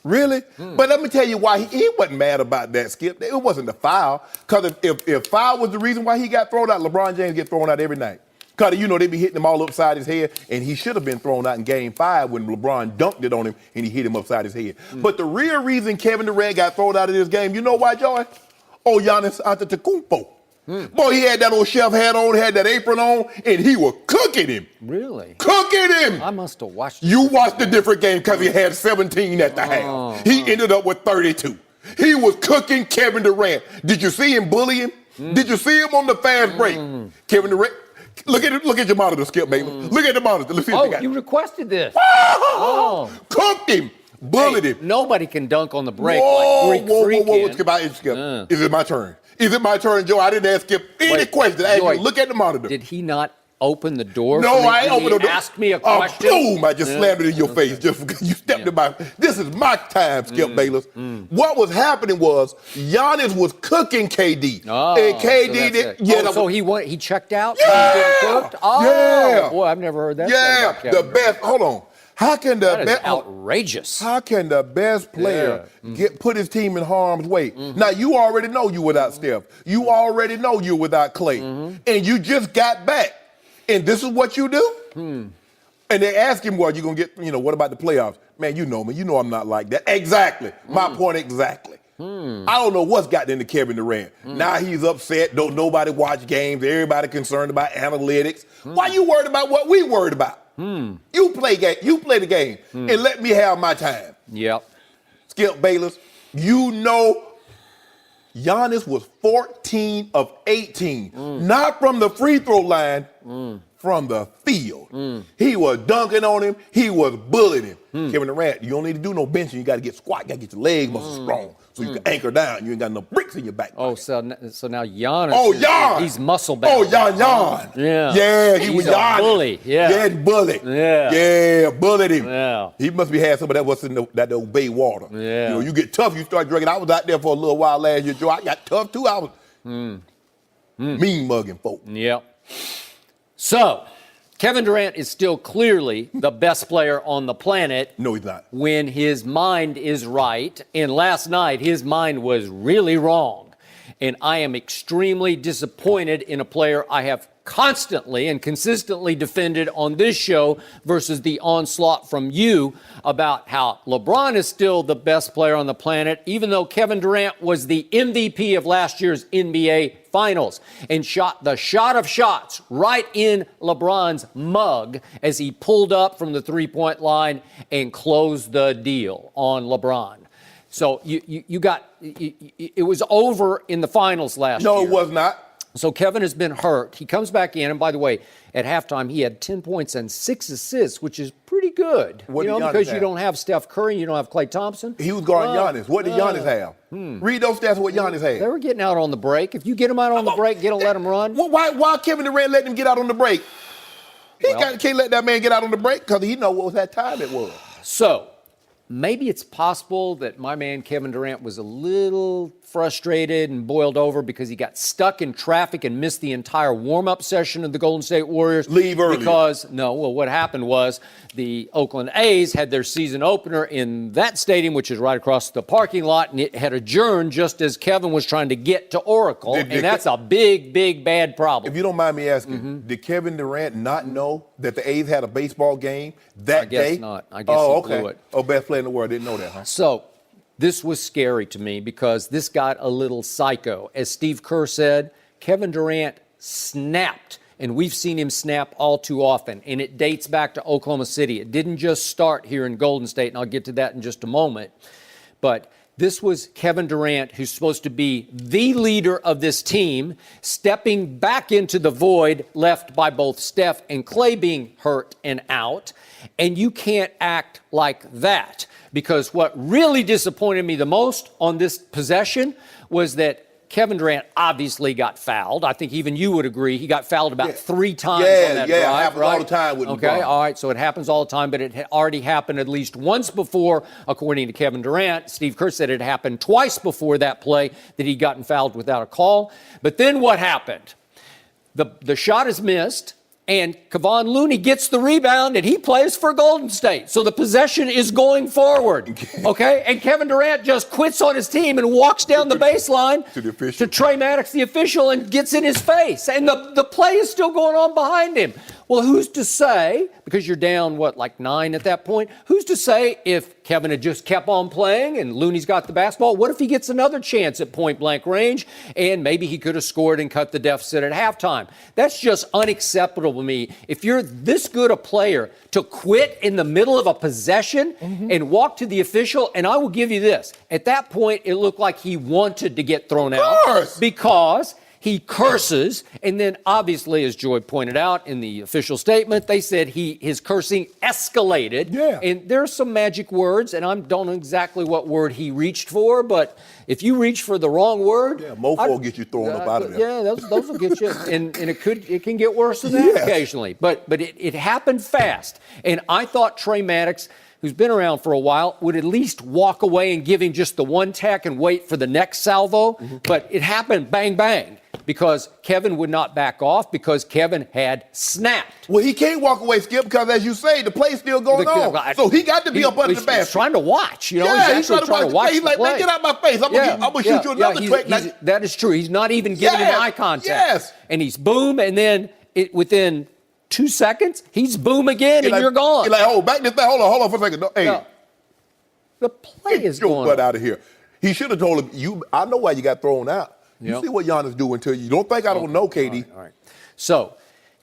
[SPEAKER 3] Really? But let me tell you why he wasn't mad about that, Skip. It wasn't the foul. Because if foul was the reason why he got thrown out, LeBron James get thrown out every night. Because, they be hitting him all upside his head, and he should have been thrown out in Game 5 when LeBron dunked it on him and he hit him upside his head. But the real reason Kevin Durant got thrown out of this game, you know why, Joy? Giannis Antetokounmpo. Boy, he had that old chef hat on, had that apron on, and he was cooking him.
[SPEAKER 4] Really?
[SPEAKER 3] Cooking him!
[SPEAKER 4] I must have watched
[SPEAKER 3] You watched a different game because he had 17 at the half. He ended up with 32. He was cooking Kevin Durant. Did you see him bully him? Did you see him on the fast break? Kevin Durant, look at your monitor, Skip, baby. Look at the monitor. Let's see if they got
[SPEAKER 4] you
[SPEAKER 3] it.
[SPEAKER 4] requested this.
[SPEAKER 3] Cooked him. Bullied him.
[SPEAKER 4] Nobody can dunk on the break
[SPEAKER 3] Whoa,
[SPEAKER 4] like Greek freak can.
[SPEAKER 3] Skip. Is it my turn? Is it my turn, Joe? I didn't ask Skip any question. I asked you, look at the monitor.
[SPEAKER 4] Did he not open the door?
[SPEAKER 3] No, I ain't opened the door.
[SPEAKER 4] Ask me a question.
[SPEAKER 3] Boom! I just slammed it in your face just because you stepped in my. This is my time, Skip Bayless. What was happening was Giannis was cooking KD, and KD did.
[SPEAKER 4] So he checked out.
[SPEAKER 3] Yeah.
[SPEAKER 4] He didn't cook?
[SPEAKER 3] Yeah.
[SPEAKER 4] Boy, I've never heard that.
[SPEAKER 3] Yeah, the best. Hold on. How can the
[SPEAKER 4] best? Outrageous.
[SPEAKER 3] How can the best player put his team in harm's way? Now you already know you without Steph. You already know you without Clay, and you just got back, and this is what you do. And they ask him, "Well, you gonna get? What about the playoffs?" Man, you know me. You know I'm not like that. Exactly. My point exactly. I don't know what's gotten into Kevin Durant. Now he's upset. Don't nobody watch games. Everybody concerned about analytics. Why you worried about what we worried about? You play the game, and let me have my time.
[SPEAKER 4] Yep.
[SPEAKER 3] Skip Bayless, Giannis was 14 of 18, not from the free throw line, from the field. He was dunking on him. He was bullying him. Kevin Durant, you don't need to do no benching. You got to get squat. You got to get your leg muscles strong so you can anchor down. You ain't got no bricks in your back.
[SPEAKER 4] So now Giannis.
[SPEAKER 3] Gian.
[SPEAKER 4] He's muscle bound.
[SPEAKER 3] Gian. Yeah, he was Gian.
[SPEAKER 4] Bully.
[SPEAKER 3] Yeah, bully. Yeah, bullied him.
[SPEAKER 4] Yeah.
[SPEAKER 3] He must be had some of that what's in that old bay water.
[SPEAKER 4] Yeah.
[SPEAKER 3] You get tough, you start drinking. I was out there for a little while last year, Joe. I got tough too. I was mean mugging folk.
[SPEAKER 4] Yep. So, Kevin Durant is still clearly the best player on the planet.
[SPEAKER 3] No, he's not.
[SPEAKER 4] When his mind is right. And last night, his mind was really wrong. And I am extremely disappointed in a player I have constantly and consistently defended on this show versus the onslaught from you about how LeBron is still the best player on the planet, even though Kevin Durant was the MVP of last year's NBA Finals and shot the shot of shots right in LeBron's mug as he pulled up from the three-point line and closed the deal on LeBron. So it was over in the finals last year.
[SPEAKER 3] No, it was not.
[SPEAKER 4] So Kevin has been hurt. He comes back in, and by the way, at halftime he had 10 points and 6 assists, which is pretty good. Because you don't have Steph Curry, you don't have Klay Thompson.
[SPEAKER 3] He was guarding Giannis. What did Giannis have? Read those stats. What Giannis had.
[SPEAKER 4] They were getting out on the break. If you get them out on the break, let them run.
[SPEAKER 3] Why Kevin Durant let him get out on the break? Can't let that man get out on the break because he know what that time it was.
[SPEAKER 4] So maybe it's possible that my man Kevin Durant was a little frustrated and boiled over because he got stuck in traffic and missed the entire warm-up session of the Golden State Warriors.
[SPEAKER 3] Leave early.
[SPEAKER 4] What happened was the Oakland A's had their season opener in that stadium, which is right across the parking lot, and it had adjourned just as Kevin was trying to get to Oracle, and that's a big, big, bad problem.
[SPEAKER 3] If you don't mind me asking, did Kevin Durant not know that the A's had a baseball game that day?
[SPEAKER 4] I guess not. I guess he blew it.
[SPEAKER 3] Oh, best player in the world. Didn't know that, huh?
[SPEAKER 4] So this was scary to me because this got a little psycho. As Steve Kerr said, Kevin Durant snapped, and we've seen him snap all too often, and it dates back to Oklahoma City. It didn't just start here in Golden State, and I'll get to that in just a moment. But this was Kevin Durant, who's supposed to be the leader of this team, stepping back into the void left by both Steph and Klay being hurt and out. And you can't act like that. Because what really disappointed me the most on this possession was that Kevin Durant obviously got fouled. I think even you would agree. He got fouled about 3 times on that drive.
[SPEAKER 3] Yeah, it happens all the time with LeBron.
[SPEAKER 4] Okay, all right, so it happens all the time, but it had already happened at least once before, according to Kevin Durant. Steve Kerr said it happened twice before that play that he'd gotten fouled without a call. But then what happened? The shot is missed. And Kevon Looney gets the rebound, and he plays for Golden State. So the possession is going forward, okay? And Kevin Durant just quits on his team and walks down the baseline to Trey Maddox, the official, and gets in his face. And the play is still going on behind him. Well, who's to say, because you're down, 9 at that point, who's to say if Kevin had just kept on playing and Looney's got the basketball, what if he gets another chance at point-blank range and maybe he could have scored and cut the deficit at halftime? That's just unacceptable to me. If you're this good a player to quit in the middle of a possession and walk to the official, and I will give you this, at that point it looked like he wanted to get thrown out because he curses, and then obviously, as Joy pointed out in the official statement, they said his cursing escalated.
[SPEAKER 3] Yeah.
[SPEAKER 4] And there's some magic words, and I don't know exactly what word he reached for, but if you reach for the wrong word,
[SPEAKER 3] mofo will get you thrown up out of there.
[SPEAKER 4] Yeah, those will get you, and it can get worse than that occasionally. But it happened fast, and I thought Trey Maddox, who's been around for a while, would at least walk away and give him just the one tack and wait for the next salvo. But it happened bang, bang, because Kevin would not back off because Kevin had snapped.
[SPEAKER 3] Well, he can't walk away, Skip, because as you say, the play's still going on. So he got to be up under the basket.
[SPEAKER 4] He's trying to watch. He's
[SPEAKER 3] trying to watch. He's like, man, get out my face. I'm going to shoot you another trick.
[SPEAKER 4] That is true. He's not even giving him eye contact.
[SPEAKER 3] Yes.
[SPEAKER 4] And he's boom, and then within 2 seconds, he's boom again, and you're gone.
[SPEAKER 3] You're like, back this thing. Hold on for a second. No, hey.
[SPEAKER 4] The play is going on.
[SPEAKER 3] Get your butt out of here. He should have told him, I know why you got thrown out. You see what Giannis do until you don't think I don't know, KD.
[SPEAKER 4] All right. So,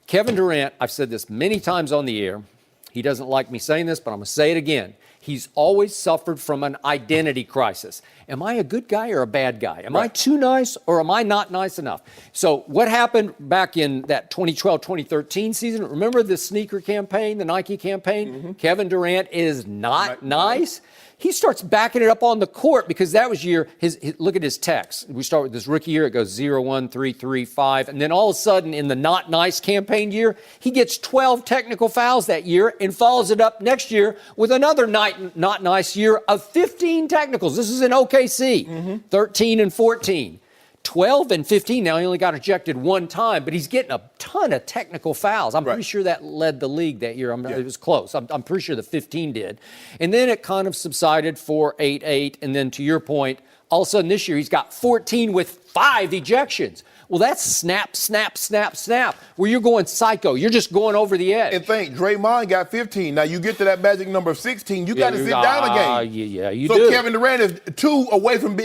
[SPEAKER 4] Kevin Durant, I've said this many times on the air. He doesn't like me saying this, but I'm going to say it again. He's always suffered from an identity crisis. Am I a good guy or a bad guy? Am I too nice or am I not nice enough? So what happened back in that 2012-2013 season? Remember the sneaker campaign, the Nike campaign? Kevin Durant is not nice. He starts backing it up on the court because that was look at his text. We start with this rookie year. It goes 0, 1, 3, 3, 5. And then all of a sudden in the not nice campaign year, he gets 12 technical fouls that year and follows it up next year with another not nice year of 15 technicals. This is in OKC, 13 and 14. 12 and 15. Now, he only got ejected one time, but he's getting a ton of technical fouls. I'm pretty sure that led the league that year. It was close. I'm pretty sure the 15 did. And then it kind of subsided 4-8-8. And then to your point, all of a sudden this year he's got 14 with 5 ejections. Well, that's snap, snap, snap, snap, where you're going psycho. You're just going over the edge.
[SPEAKER 3] And think, Draymond got 15. Now, you get to that magic number of 16, you got to sit down a game.
[SPEAKER 4] Yeah, you
[SPEAKER 3] so
[SPEAKER 4] do.
[SPEAKER 3] Kevin Durant is 2 away from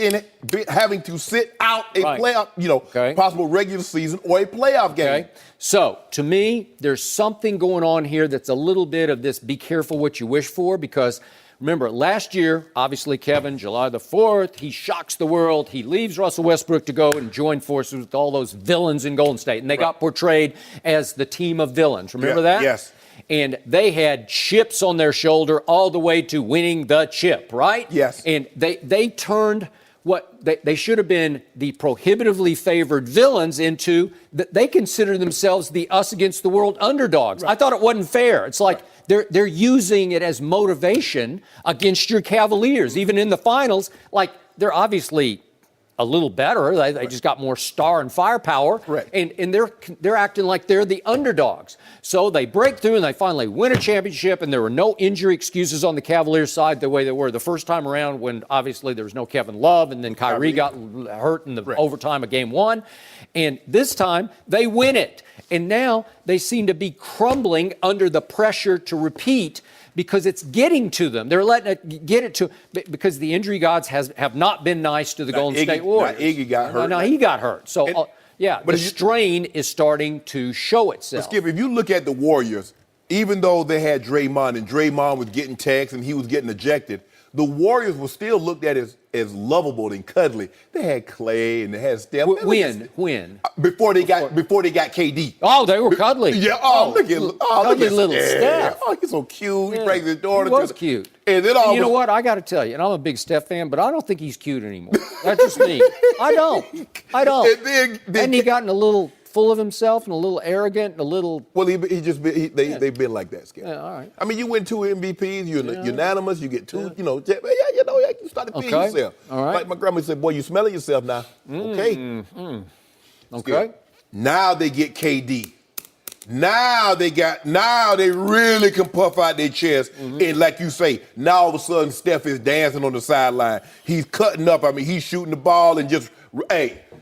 [SPEAKER 3] having to sit out a playoff, possible regular season or a playoff game.
[SPEAKER 4] Okay. So, to me, there's something going on here that's a little bit of this be careful what you wish for, because remember, last year, obviously, Kevin, July the 4th, he shocks the world. He leaves Russell Westbrook to go and join forces with all those villains in Golden State. And they got portrayed as the team of villains. Remember that?
[SPEAKER 3] Yes.
[SPEAKER 4] And they had chips on their shoulder all the way to winning the chip, right?
[SPEAKER 3] Yes.
[SPEAKER 4] And they turned what they should have been the prohibitively favored villains into they consider themselves the us against the world underdogs. Right. I thought it wasn't fair. It's like they're using it as motivation against your Cavaliers, even in the finals. Like, they're obviously a little better. They just got more star and firepower.
[SPEAKER 3] Right.
[SPEAKER 4] And they're acting like they're the underdogs. So they break through and they finally win a championship, and there were no injury excuses on the Cavaliers side the way they were the first time around, when obviously there was no Kevin Love, and then Kyrie got hurt in the overtime of game 1. And this time they win it. And now they seem to be crumbling under the pressure to repeat, because it's getting to them. They're letting it get it to, because the injury gods have not been nice to the Golden State Warriors.
[SPEAKER 3] Iggy got hurt.
[SPEAKER 4] No, he got hurt. So, but the strain is starting to show itself.
[SPEAKER 3] Skip, if you look at the Warriors, even though they had Draymond, and Draymond was getting texts and he was getting ejected, the Warriors were still looked at as lovable and cuddly. They had Clay and they had Steph.
[SPEAKER 4] When?
[SPEAKER 3] Before they got KD.
[SPEAKER 4] Oh, they were cuddly.
[SPEAKER 3] Yeah. Look at
[SPEAKER 4] cuddly little Steph.
[SPEAKER 3] Oh, he's so cute.
[SPEAKER 4] Yeah.
[SPEAKER 3] He brings his daughter.
[SPEAKER 4] He was cute.
[SPEAKER 3] And then
[SPEAKER 4] you know what? I got to tell you, and I'm a big Steph fan, but I don't think he's cute anymore. That's just me. I don't.
[SPEAKER 3] And
[SPEAKER 4] then he gotten a little full of himself and a little arrogant and a little.
[SPEAKER 3] Well, they've been like that, Skip.
[SPEAKER 4] Yeah, all right.
[SPEAKER 3] I mean, you win 2 MVPs, you're unanimous, you get 2, you start to feel yourself.
[SPEAKER 4] All right.
[SPEAKER 3] Like my grandma said, boy, you smelling yourself now. Okay.
[SPEAKER 4] Okay.
[SPEAKER 3] Now they get KD. Now they really can puff out their chest. And like you say, now all of a sudden Steph is dancing on the sideline. He's cutting up. I mean, he's shooting the ball and just,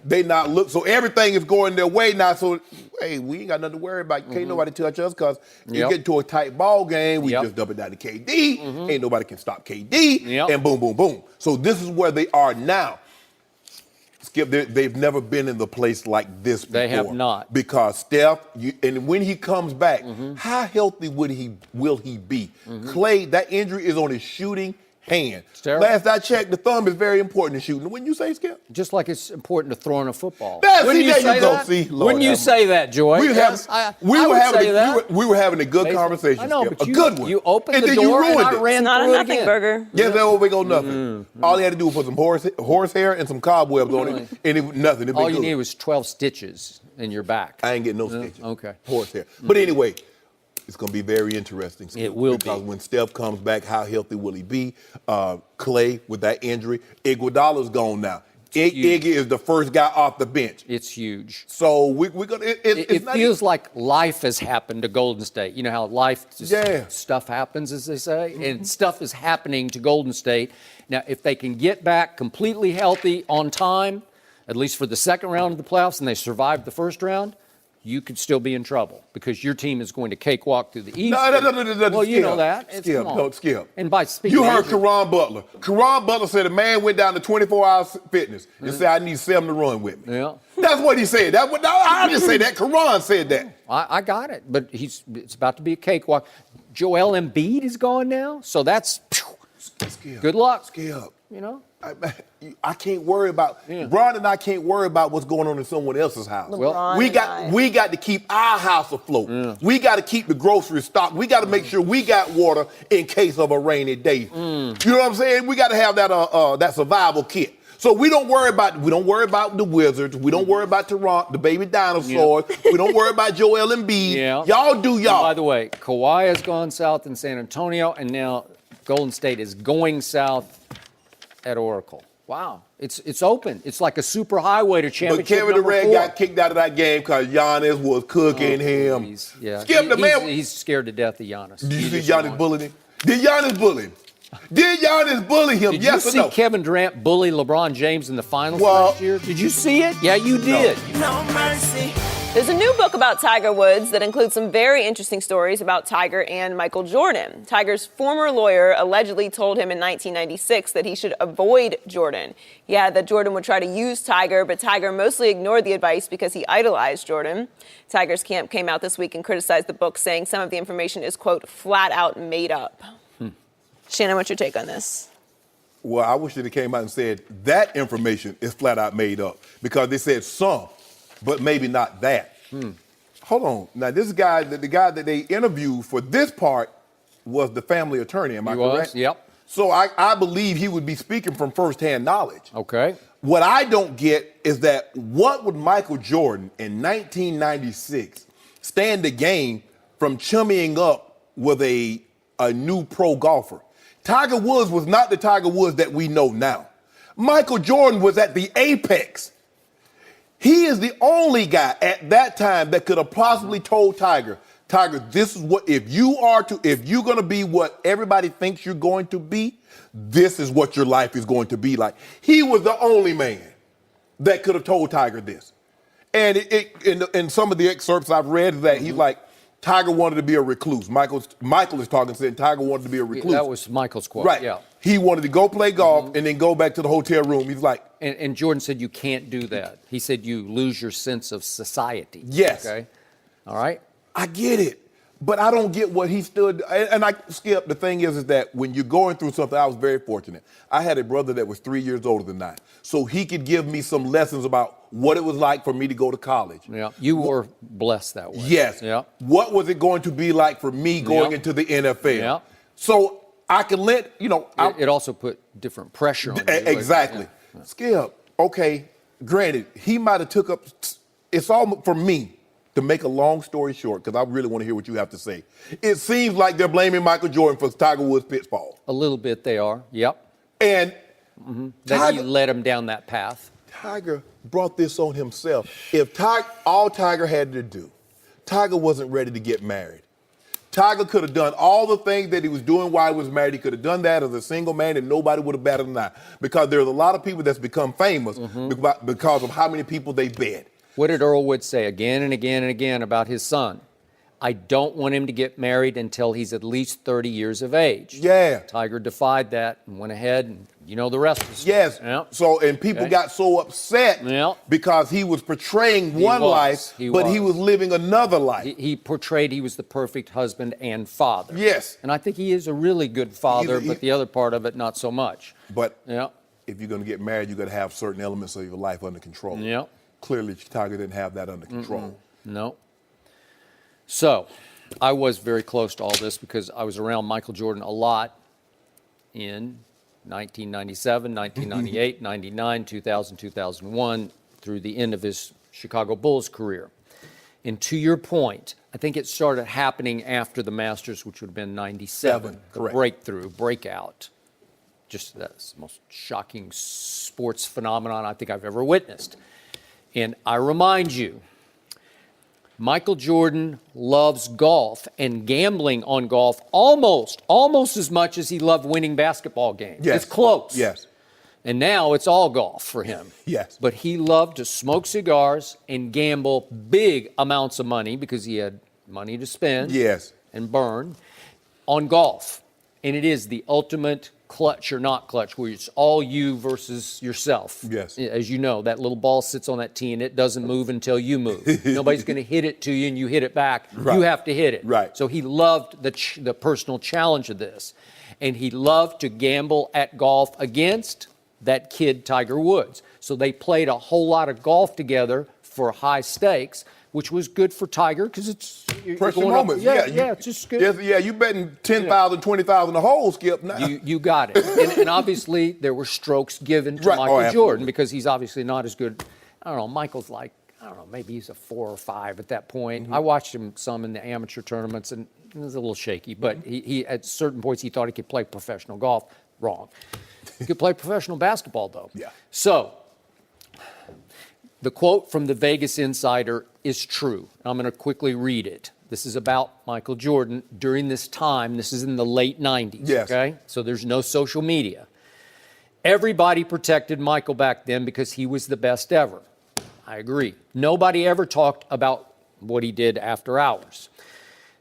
[SPEAKER 3] they not look. So everything is going their way now. So, we ain't got nothing to worry about. Can't nobody touch us, because you get to a tight ball game. We just dump it down to KD. Ain't nobody can stop KD. And boom, boom, boom. So this is where they are now. Skip, they've never been in the place like this before.
[SPEAKER 4] They have not.
[SPEAKER 3] Because Steph, and when he comes back, how healthy will he be? Clay, that injury is on his shooting hand. Last I checked, the thumb is very important in shooting. Wouldn't you say, Skip?
[SPEAKER 4] Just like it's important to throwing a football.
[SPEAKER 3] Wouldn't you say that?
[SPEAKER 4] Wouldn't you say that, Joy?
[SPEAKER 3] We were having a good conversation.
[SPEAKER 4] I know,
[SPEAKER 3] Skip.
[SPEAKER 4] but
[SPEAKER 3] a good one.
[SPEAKER 4] You opened
[SPEAKER 3] and
[SPEAKER 4] the
[SPEAKER 3] then
[SPEAKER 4] door
[SPEAKER 3] you ruined
[SPEAKER 4] and I ran
[SPEAKER 1] Not a
[SPEAKER 4] through it
[SPEAKER 1] nothing
[SPEAKER 4] again.
[SPEAKER 1] burger.
[SPEAKER 3] Yes, that over go nothing. All he had to do was put some horse hair and some cobwebs on it, and it was nothing.
[SPEAKER 4] All you needed was 12 stitches in your back.
[SPEAKER 3] I ain't getting no stitches.
[SPEAKER 4] Okay.
[SPEAKER 3] Horse hair. But anyway, it's going to be very interesting.
[SPEAKER 4] It will
[SPEAKER 3] because
[SPEAKER 4] be.
[SPEAKER 3] when Steph comes back, how healthy will he be? Clay with that injury. Iguodala's gone now. Iggy is the first guy off the bench.
[SPEAKER 4] It's huge.
[SPEAKER 3] So we're going to.
[SPEAKER 4] It feels like life has happened to Golden State. You know how life, stuff happens, as they say, and stuff is happening to Golden State. Now, if they can get back completely healthy on time, at least for the second round of the playoffs, and they survive the first round, you could still be in trouble, because your team is going to cakewalk through the East.
[SPEAKER 3] No.
[SPEAKER 4] Well, you know that.
[SPEAKER 3] Skip.
[SPEAKER 4] And by speaking,
[SPEAKER 3] you heard Caron Butler. Caron Butler said a man went down to 24 hours fitness and said, I need 7 to run with me.
[SPEAKER 4] Yeah.
[SPEAKER 3] That's what he said. I didn't say that. Caron said that.
[SPEAKER 4] I got it, but it's about to be a cakewalk. Joel Embiid is gone now, so that's
[SPEAKER 3] Skip.
[SPEAKER 4] good luck.
[SPEAKER 3] Skip.
[SPEAKER 4] You know?
[SPEAKER 3] I can't worry about Bron and I can't worry about what's going on in someone else's house.
[SPEAKER 1] Well,
[SPEAKER 3] we got to keep our house afloat. Yeah. We got to keep the groceries stocked. We got to make sure we got water in case of a rainy day. You know what I'm saying? We got to have that survival kit. So we don't worry about the Wizards. We don't worry about Toronto, the baby dinosaurs. We don't worry about Joel Embiid.
[SPEAKER 4] Yeah.
[SPEAKER 3] Y'all do y'all.
[SPEAKER 4] And by the way, Kawhi has gone south in San Antonio, and now Golden State is going south at Oracle. Wow. It's open. It's like a super highway to
[SPEAKER 3] But
[SPEAKER 4] championship
[SPEAKER 3] Kevin
[SPEAKER 4] number
[SPEAKER 3] Durant
[SPEAKER 4] 4.
[SPEAKER 3] got kicked out of that game because Giannis was cooking him.
[SPEAKER 4] Yeah.
[SPEAKER 3] Skip the man.
[SPEAKER 4] He's scared to death of Giannis.
[SPEAKER 3] Did you see Giannis bullying him? Did Giannis bully him? Did Giannis bully him?
[SPEAKER 4] Did
[SPEAKER 3] Yes
[SPEAKER 4] you
[SPEAKER 3] or
[SPEAKER 4] see
[SPEAKER 3] no?
[SPEAKER 4] Kevin Durant bully LeBron James in the finals
[SPEAKER 3] Well-
[SPEAKER 4] last year? Did you see it? Yeah, you did.
[SPEAKER 1] No mercy. There's a new book about Tiger Woods that includes some very interesting stories about Tiger and Michael Jordan. Tiger's former lawyer allegedly told him in 1996 that he should avoid Jordan. He added that Jordan would try to use Tiger, but Tiger mostly ignored the advice because he idolized Jordan. Tiger's camp came out this week and criticized the book, saying some of the information is, quote, flat out made up. Shannon, what's your take on this?
[SPEAKER 3] Well, I wish that it came out and said that information is flat out made up because they said some, but maybe not that. Hold on. Now, this guy, the guy that they interviewed for this part was the family attorney. Am I correct?
[SPEAKER 4] Yep.
[SPEAKER 3] So I believe he would be speaking from firsthand knowledge.
[SPEAKER 4] Okay.
[SPEAKER 3] What I don't get is that what would Michael Jordan in 1996 stand to gain from chummying up with a new pro golfer? Tiger Woods was not the Tiger Woods that we know now. Michael Jordan was at the apex. He is the only guy at that time that could have possibly told Tiger, this is what, if you're going to be what everybody thinks you're going to be, this is what your life is going to be like. He was the only man that could have told Tiger this. And in some of the excerpts I've read that he's like, Tiger wanted to be a recluse. Michael is talking, saying Tiger wanted to be a recluse.
[SPEAKER 4] That was Michael's quote.
[SPEAKER 3] Right.
[SPEAKER 4] Yeah.
[SPEAKER 3] He wanted to go play golf and then go back to the hotel room. He's like,
[SPEAKER 4] And Jordan said you can't do that. He said you lose your sense of society.
[SPEAKER 3] Yes.
[SPEAKER 4] Okay. All right.
[SPEAKER 3] I get it, but I don't get what he stood. And I Skip. The thing is that when you're going through something, I was very fortunate. I had a brother that was 3 years older than I, so he could give me some lessons about what it was like for me to go to college.
[SPEAKER 4] Yeah. You were blessed that way.
[SPEAKER 3] Yes.
[SPEAKER 4] Yeah.
[SPEAKER 3] What was it going to be like for me going into the NFL?
[SPEAKER 4] Yeah.
[SPEAKER 3] So I can let
[SPEAKER 4] It also put different pressure on you.
[SPEAKER 3] Exactly.
[SPEAKER 4] Yeah.
[SPEAKER 3] Skip. Okay. Granted, he might have took up. It's all for me. To make a long story short, because I really want to hear what you have to say. It seems like they're blaming Michael Jordan for Tiger Woods' pitfall.
[SPEAKER 4] A little bit they are. Yep.
[SPEAKER 3] And
[SPEAKER 4] That he led him down that path.
[SPEAKER 3] Tiger brought this on himself. If all Tiger had to do, Tiger wasn't ready to get married. Tiger could have done all the things that he was doing while he was married. He could have done that as a single man and nobody would have batted an eye. Because there's a lot of people that's become famous because of how many people they bed.
[SPEAKER 4] What did Earl Wood say again and again and again about his son? I don't want him to get married until he's at least 30 years of age.
[SPEAKER 3] Yeah.
[SPEAKER 4] Tiger defied that and went ahead, and you know the rest of the story.
[SPEAKER 3] Yes.
[SPEAKER 4] Yep.
[SPEAKER 3] So, and people got so upset because he was portraying one life, but he was living another life.
[SPEAKER 4] He portrayed he was the perfect husband and father.
[SPEAKER 3] Yes.
[SPEAKER 4] And I think he is a really good father, but the other part of it, not so much.
[SPEAKER 3] But
[SPEAKER 4] Yeah.
[SPEAKER 3] if you're going to get married, you got to have certain elements of your life under control.
[SPEAKER 4] Yeah.
[SPEAKER 3] Clearly, Tiger didn't have that under control.
[SPEAKER 4] No. So, I was very close to all this because I was around Michael Jordan a lot in 1997, 1998, 99, 2000, 2001, through the end of his Chicago Bulls career. And to your point, I think it started happening after the Masters, which would have been 97.
[SPEAKER 3] Correct.
[SPEAKER 4] Breakout. Just that's the most shocking sports phenomenon I think I've ever witnessed. And I remind you, Michael Jordan loves golf and gambling on golf almost as much as he loved winning basketball games.
[SPEAKER 3] Yes.
[SPEAKER 4] It's close.
[SPEAKER 3] Yes.
[SPEAKER 4] And now it's all golf for him.
[SPEAKER 3] Yes.
[SPEAKER 4] But he loved to smoke cigars and gamble big amounts of money because he had money to spend
[SPEAKER 3] Yes.
[SPEAKER 4] and burn on golf. And it is the ultimate clutch or not clutch, where it's all you versus yourself.
[SPEAKER 3] Yes.
[SPEAKER 4] As you know, that little ball sits on that tee and it doesn't move until you move. Nobody's going to hit it to you and you hit it back.
[SPEAKER 3] Right.
[SPEAKER 4] You have to hit it.
[SPEAKER 3] Right.
[SPEAKER 4] So he loved the personal challenge of this. And he loved to gamble at golf against that kid, Tiger Woods. So they played a whole lot of golf together for high stakes, which was good for Tiger because it's
[SPEAKER 3] Pressure moments.
[SPEAKER 4] It's just good.
[SPEAKER 3] Yes, you betting 10,000, 20,000 a hole, Skip. Now.
[SPEAKER 4] You got it. And obviously there were strokes given to
[SPEAKER 3] Right.
[SPEAKER 4] Michael Jordan because he's obviously not as good. I don't know, Michael's like, I don't know, maybe he's a 4 or 5 at that point. I watched him some in the amateur tournaments and it was a little shaky, but he at certain points he thought he could play professional golf. Wrong. He could play professional basketball, though.
[SPEAKER 3] Yeah.
[SPEAKER 4] So, the quote from the Vegas Insider is true. I'm going to quickly read it. This is about Michael Jordan during this time. This is in the late 90s,
[SPEAKER 3] Yes.
[SPEAKER 4] okay? So there's no social media. Everybody protected Michael back then because he was the best ever. I agree. Nobody ever talked about what he did after hours.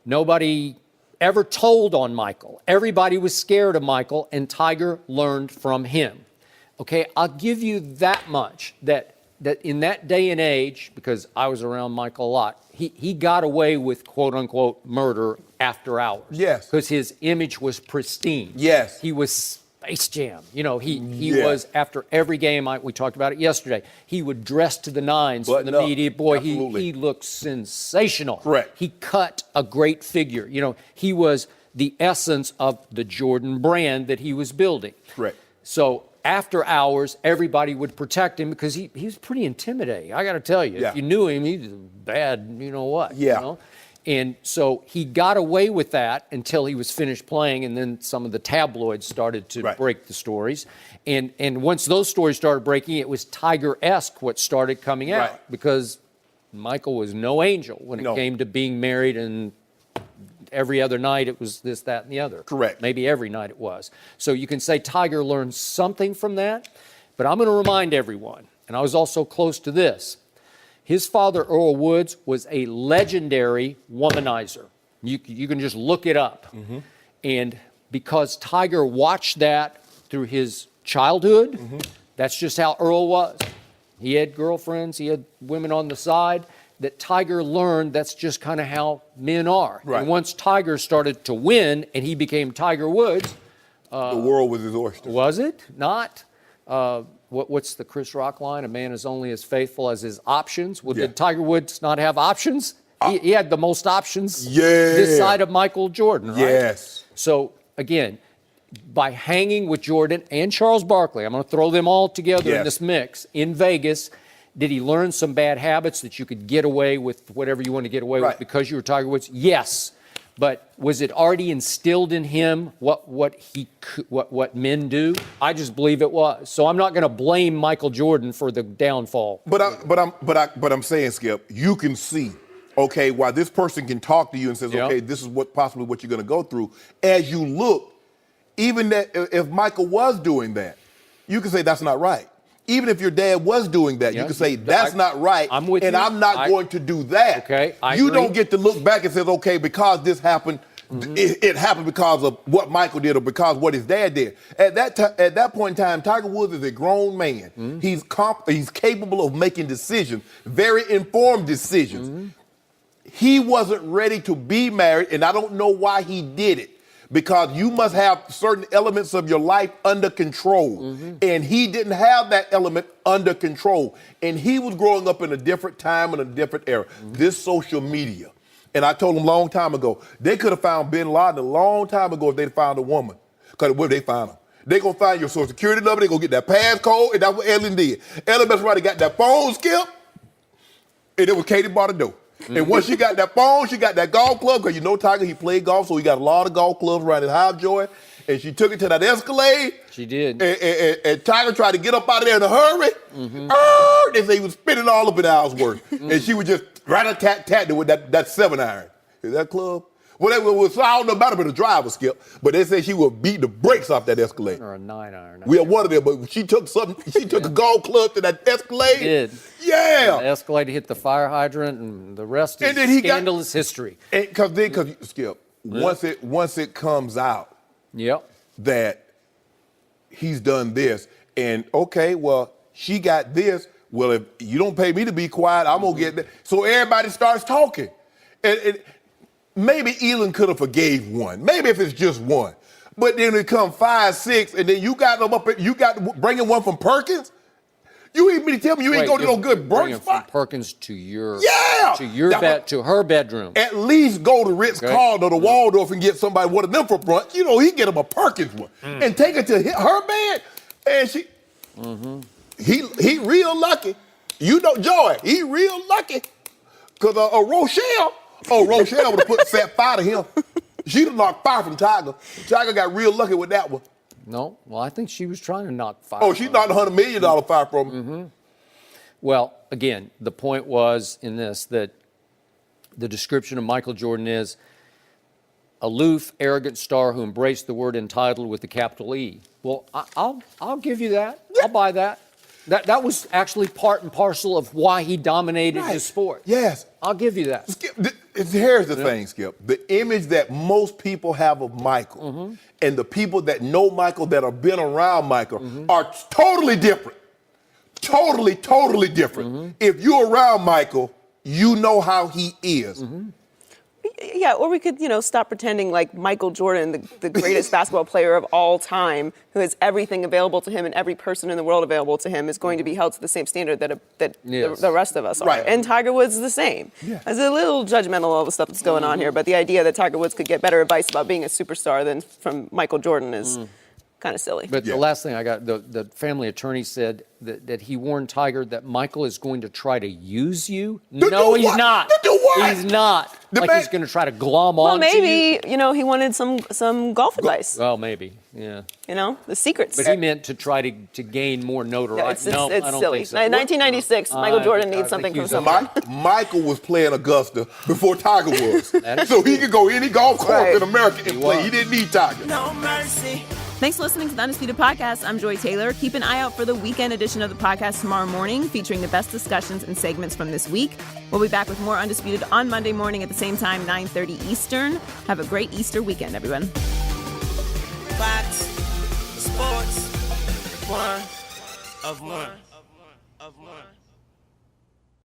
[SPEAKER 4] Nobody ever told on Michael. Everybody was scared of Michael, and Tiger learned from him. Okay, I'll give you that much, that in that day and age, because I was around Michael a lot, he got away with quote-unquote murder after hours.
[SPEAKER 3] Yes.
[SPEAKER 4] Because his image was pristine.
[SPEAKER 3] Yes.
[SPEAKER 4] He was Space Jam. You know, he
[SPEAKER 3] Yeah.
[SPEAKER 4] was, after every game, we talked about it yesterday, he would dress to the nines for
[SPEAKER 3] Button
[SPEAKER 4] the
[SPEAKER 3] up.
[SPEAKER 4] media. Boy,
[SPEAKER 3] Absolutely.
[SPEAKER 4] he looked sensational.
[SPEAKER 3] Correct.
[SPEAKER 4] He cut a great figure. You know, he was the essence of the Jordan brand that he was building.
[SPEAKER 3] Correct.
[SPEAKER 4] So after hours, everybody would protect him because he was pretty intimidating. I got to tell you,
[SPEAKER 3] Yeah.
[SPEAKER 4] if you knew him, he's bad, you know what.
[SPEAKER 3] Yeah.
[SPEAKER 4] You know? And so he got away with that until he was finished playing, and then some of the tabloids started to
[SPEAKER 3] Right.
[SPEAKER 4] break the stories. And once those stories started breaking, it was Tiger-esque what started coming out
[SPEAKER 3] Right.
[SPEAKER 4] because Michael was no angel when it
[SPEAKER 3] No.
[SPEAKER 4] came to being married, and every other night it was this, that, and the other.
[SPEAKER 3] Correct.
[SPEAKER 4] Maybe every night it was. So you can say Tiger learned something from that, but I'm going to remind everyone, and I was also close to this, his father, Earl Woods, was a legendary womanizer. You can just look it up. And because Tiger watched that through his childhood, that's just how Earl was. He had girlfriends, he had women on the side, that Tiger learned that's just kind of how men are.
[SPEAKER 3] Right.
[SPEAKER 4] And once Tiger started to win and he became Tiger Woods,
[SPEAKER 3] The world was his oyster.
[SPEAKER 4] was it? Not. What's the Chris Rock line? A man is only as faithful as his options. Well,
[SPEAKER 3] Yeah.
[SPEAKER 4] did Tiger Woods not have options? He had the most options
[SPEAKER 3] Yeah.
[SPEAKER 4] this side of Michael Jordan, right?
[SPEAKER 3] Yes.
[SPEAKER 4] So, again, by hanging with Jordan and Charles Barkley, I'm going to throw them all together in
[SPEAKER 3] Yes.
[SPEAKER 4] this mix, in Vegas, did he learn some bad habits that you could get away with whatever you want to get away
[SPEAKER 3] Right.
[SPEAKER 4] with because you were Tiger Woods? Yes. But was it already instilled in him what men do? I just believe it was. So I'm not going to blame Michael Jordan for the downfall.
[SPEAKER 3] But I'm saying, Skip, you can see, okay, while this person can talk to you and says,
[SPEAKER 4] Yeah.
[SPEAKER 3] okay, this is possibly what you're going to go through. As you look, even that if Michael was doing that, you can say that's not right. Even if your dad was doing that,
[SPEAKER 4] Yeah.
[SPEAKER 3] you can say that's not right.
[SPEAKER 4] I'm with
[SPEAKER 3] and
[SPEAKER 4] you.
[SPEAKER 3] I'm not going to do that.
[SPEAKER 4] Okay, I
[SPEAKER 3] You
[SPEAKER 4] agree.
[SPEAKER 3] don't get to look back and say, okay, because this happened, it happened because of what Michael did or because what his dad did. At that point in time, Tiger Woods is a grown man. He's capable of making decisions, very informed decisions. He wasn't ready to be married, and I don't know why he did it. Because you must have certain elements of your life under control. And he didn't have that element under control. And he was growing up in a different time and a different era. This social media. And I told him a long time ago, they could have found bin Laden a long time ago if they'd found a woman. Because what if they found him? They're going to find your social security number, they're going to get that passcode, and that's what Ellen did. Ellen best right got that phone, Skip, and it was Katie Bardo. And once she got that phone, she got that golf club, because you know Tiger, he played golf, so he got a lot of golf clubs around his house, Joy. And she took it to that Escalade.
[SPEAKER 4] She did.
[SPEAKER 3] And Tiger tried to get up out of there in a hurry. They say he was spinning all up in Ellsworth. And she would just rat-a-tat-tat with that 7-iron. Is that club? Well, I don't know about it, but a driver, Skip. But they say she would beat the brakes off that Escalade.
[SPEAKER 4] Or a 9-iron.
[SPEAKER 3] We had one of them, but she took something. She took a golf club to that Escalade.
[SPEAKER 4] She did.
[SPEAKER 3] Yeah.
[SPEAKER 4] The Escalade hit the fire hydrant, and the rest is
[SPEAKER 3] And then he
[SPEAKER 4] scandalous history.
[SPEAKER 3] Because Skip, once it comes out
[SPEAKER 4] Yep.
[SPEAKER 3] that he's done this, and okay, well, she got this. Well, if you don't pay me to be quiet, I'm gonna get that. So everybody starts talking, and maybe Elon could have forgave one. Maybe if it's just one, but then it come 5, 6, and then you got them up. You got bringing one from Perkins. You ain't mean to tell me you ain't go to no good brunch
[SPEAKER 4] Bring him from
[SPEAKER 3] spot.
[SPEAKER 4] Perkins to your
[SPEAKER 3] That
[SPEAKER 4] to her bedroom.
[SPEAKER 3] At least go to Ritz-Carlton or the Waldorf and get somebody one of them for brunch. You know, he get him a Perkins one and take it to her bed, and she. He real lucky. You know, Joy, he real lucky. Cause Rochelle would have set fire to him. She'd have knocked fire from Tiger. Tiger got real lucky with that one.
[SPEAKER 4] No. Well, I think she was trying to knock fire.
[SPEAKER 3] Oh, she knocked $100 million fire from him.
[SPEAKER 4] Mm-hmm. Well, again, the point was in this that the description of Michael Jordan is aloof, arrogant star who embraced the word entitled with the capital E. Well, I'll give you that. Yeah. I'll buy that. That was actually part and parcel of why he dominated the sport.
[SPEAKER 3] Yes.
[SPEAKER 4] I'll give you that.
[SPEAKER 3] Skip, here's the thing, Skip. The image that most people have of Michael and the people that know Michael that have been around Michael are totally different. Totally, totally different. If you're around Michael, you know how he is.
[SPEAKER 1] Yeah, or we could, stop pretending like Michael Jordan, the greatest basketball player of all time, who has everything available to him and every person in the world available to him, is going to be held to the same standard that the rest of us are.
[SPEAKER 3] Right.
[SPEAKER 1] And Tiger Woods is the same. Yeah. I was a little judgmental of all the stuff that's going on here, but the idea that Tiger Woods could get better advice about being a superstar than from Michael Jordan is kind of silly.
[SPEAKER 4] But the last thing I got, the family attorney said that he warned Tiger that Michael is going to try to use you. No, he's not. He's not. He's going to try to glom on to you.
[SPEAKER 1] Well, maybe, he wanted some golf advice.
[SPEAKER 4] Well, maybe, yeah.
[SPEAKER 1] The secrets.
[SPEAKER 4] But he meant to try to gain more notoriety.
[SPEAKER 1] Yeah, it's
[SPEAKER 4] I don't
[SPEAKER 1] silly.
[SPEAKER 4] think so.
[SPEAKER 1] 1996, Michael Jordan needs something from someone.
[SPEAKER 3] Michael was playing Augusta before Tiger was. So he could go any golf course in America and play. He didn't need Tiger.
[SPEAKER 1] No mercy. Thanks for listening to the Undisputed Podcast. I'm Joy Taylor. Keep an eye out for the weekend edition of the podcast tomorrow morning, featuring the best discussions and segments from this week. We'll be back with more Undisputed on Monday morning at the same time, 9:30 Eastern. Have a great Easter weekend, everyone. Fox Sports, one of one.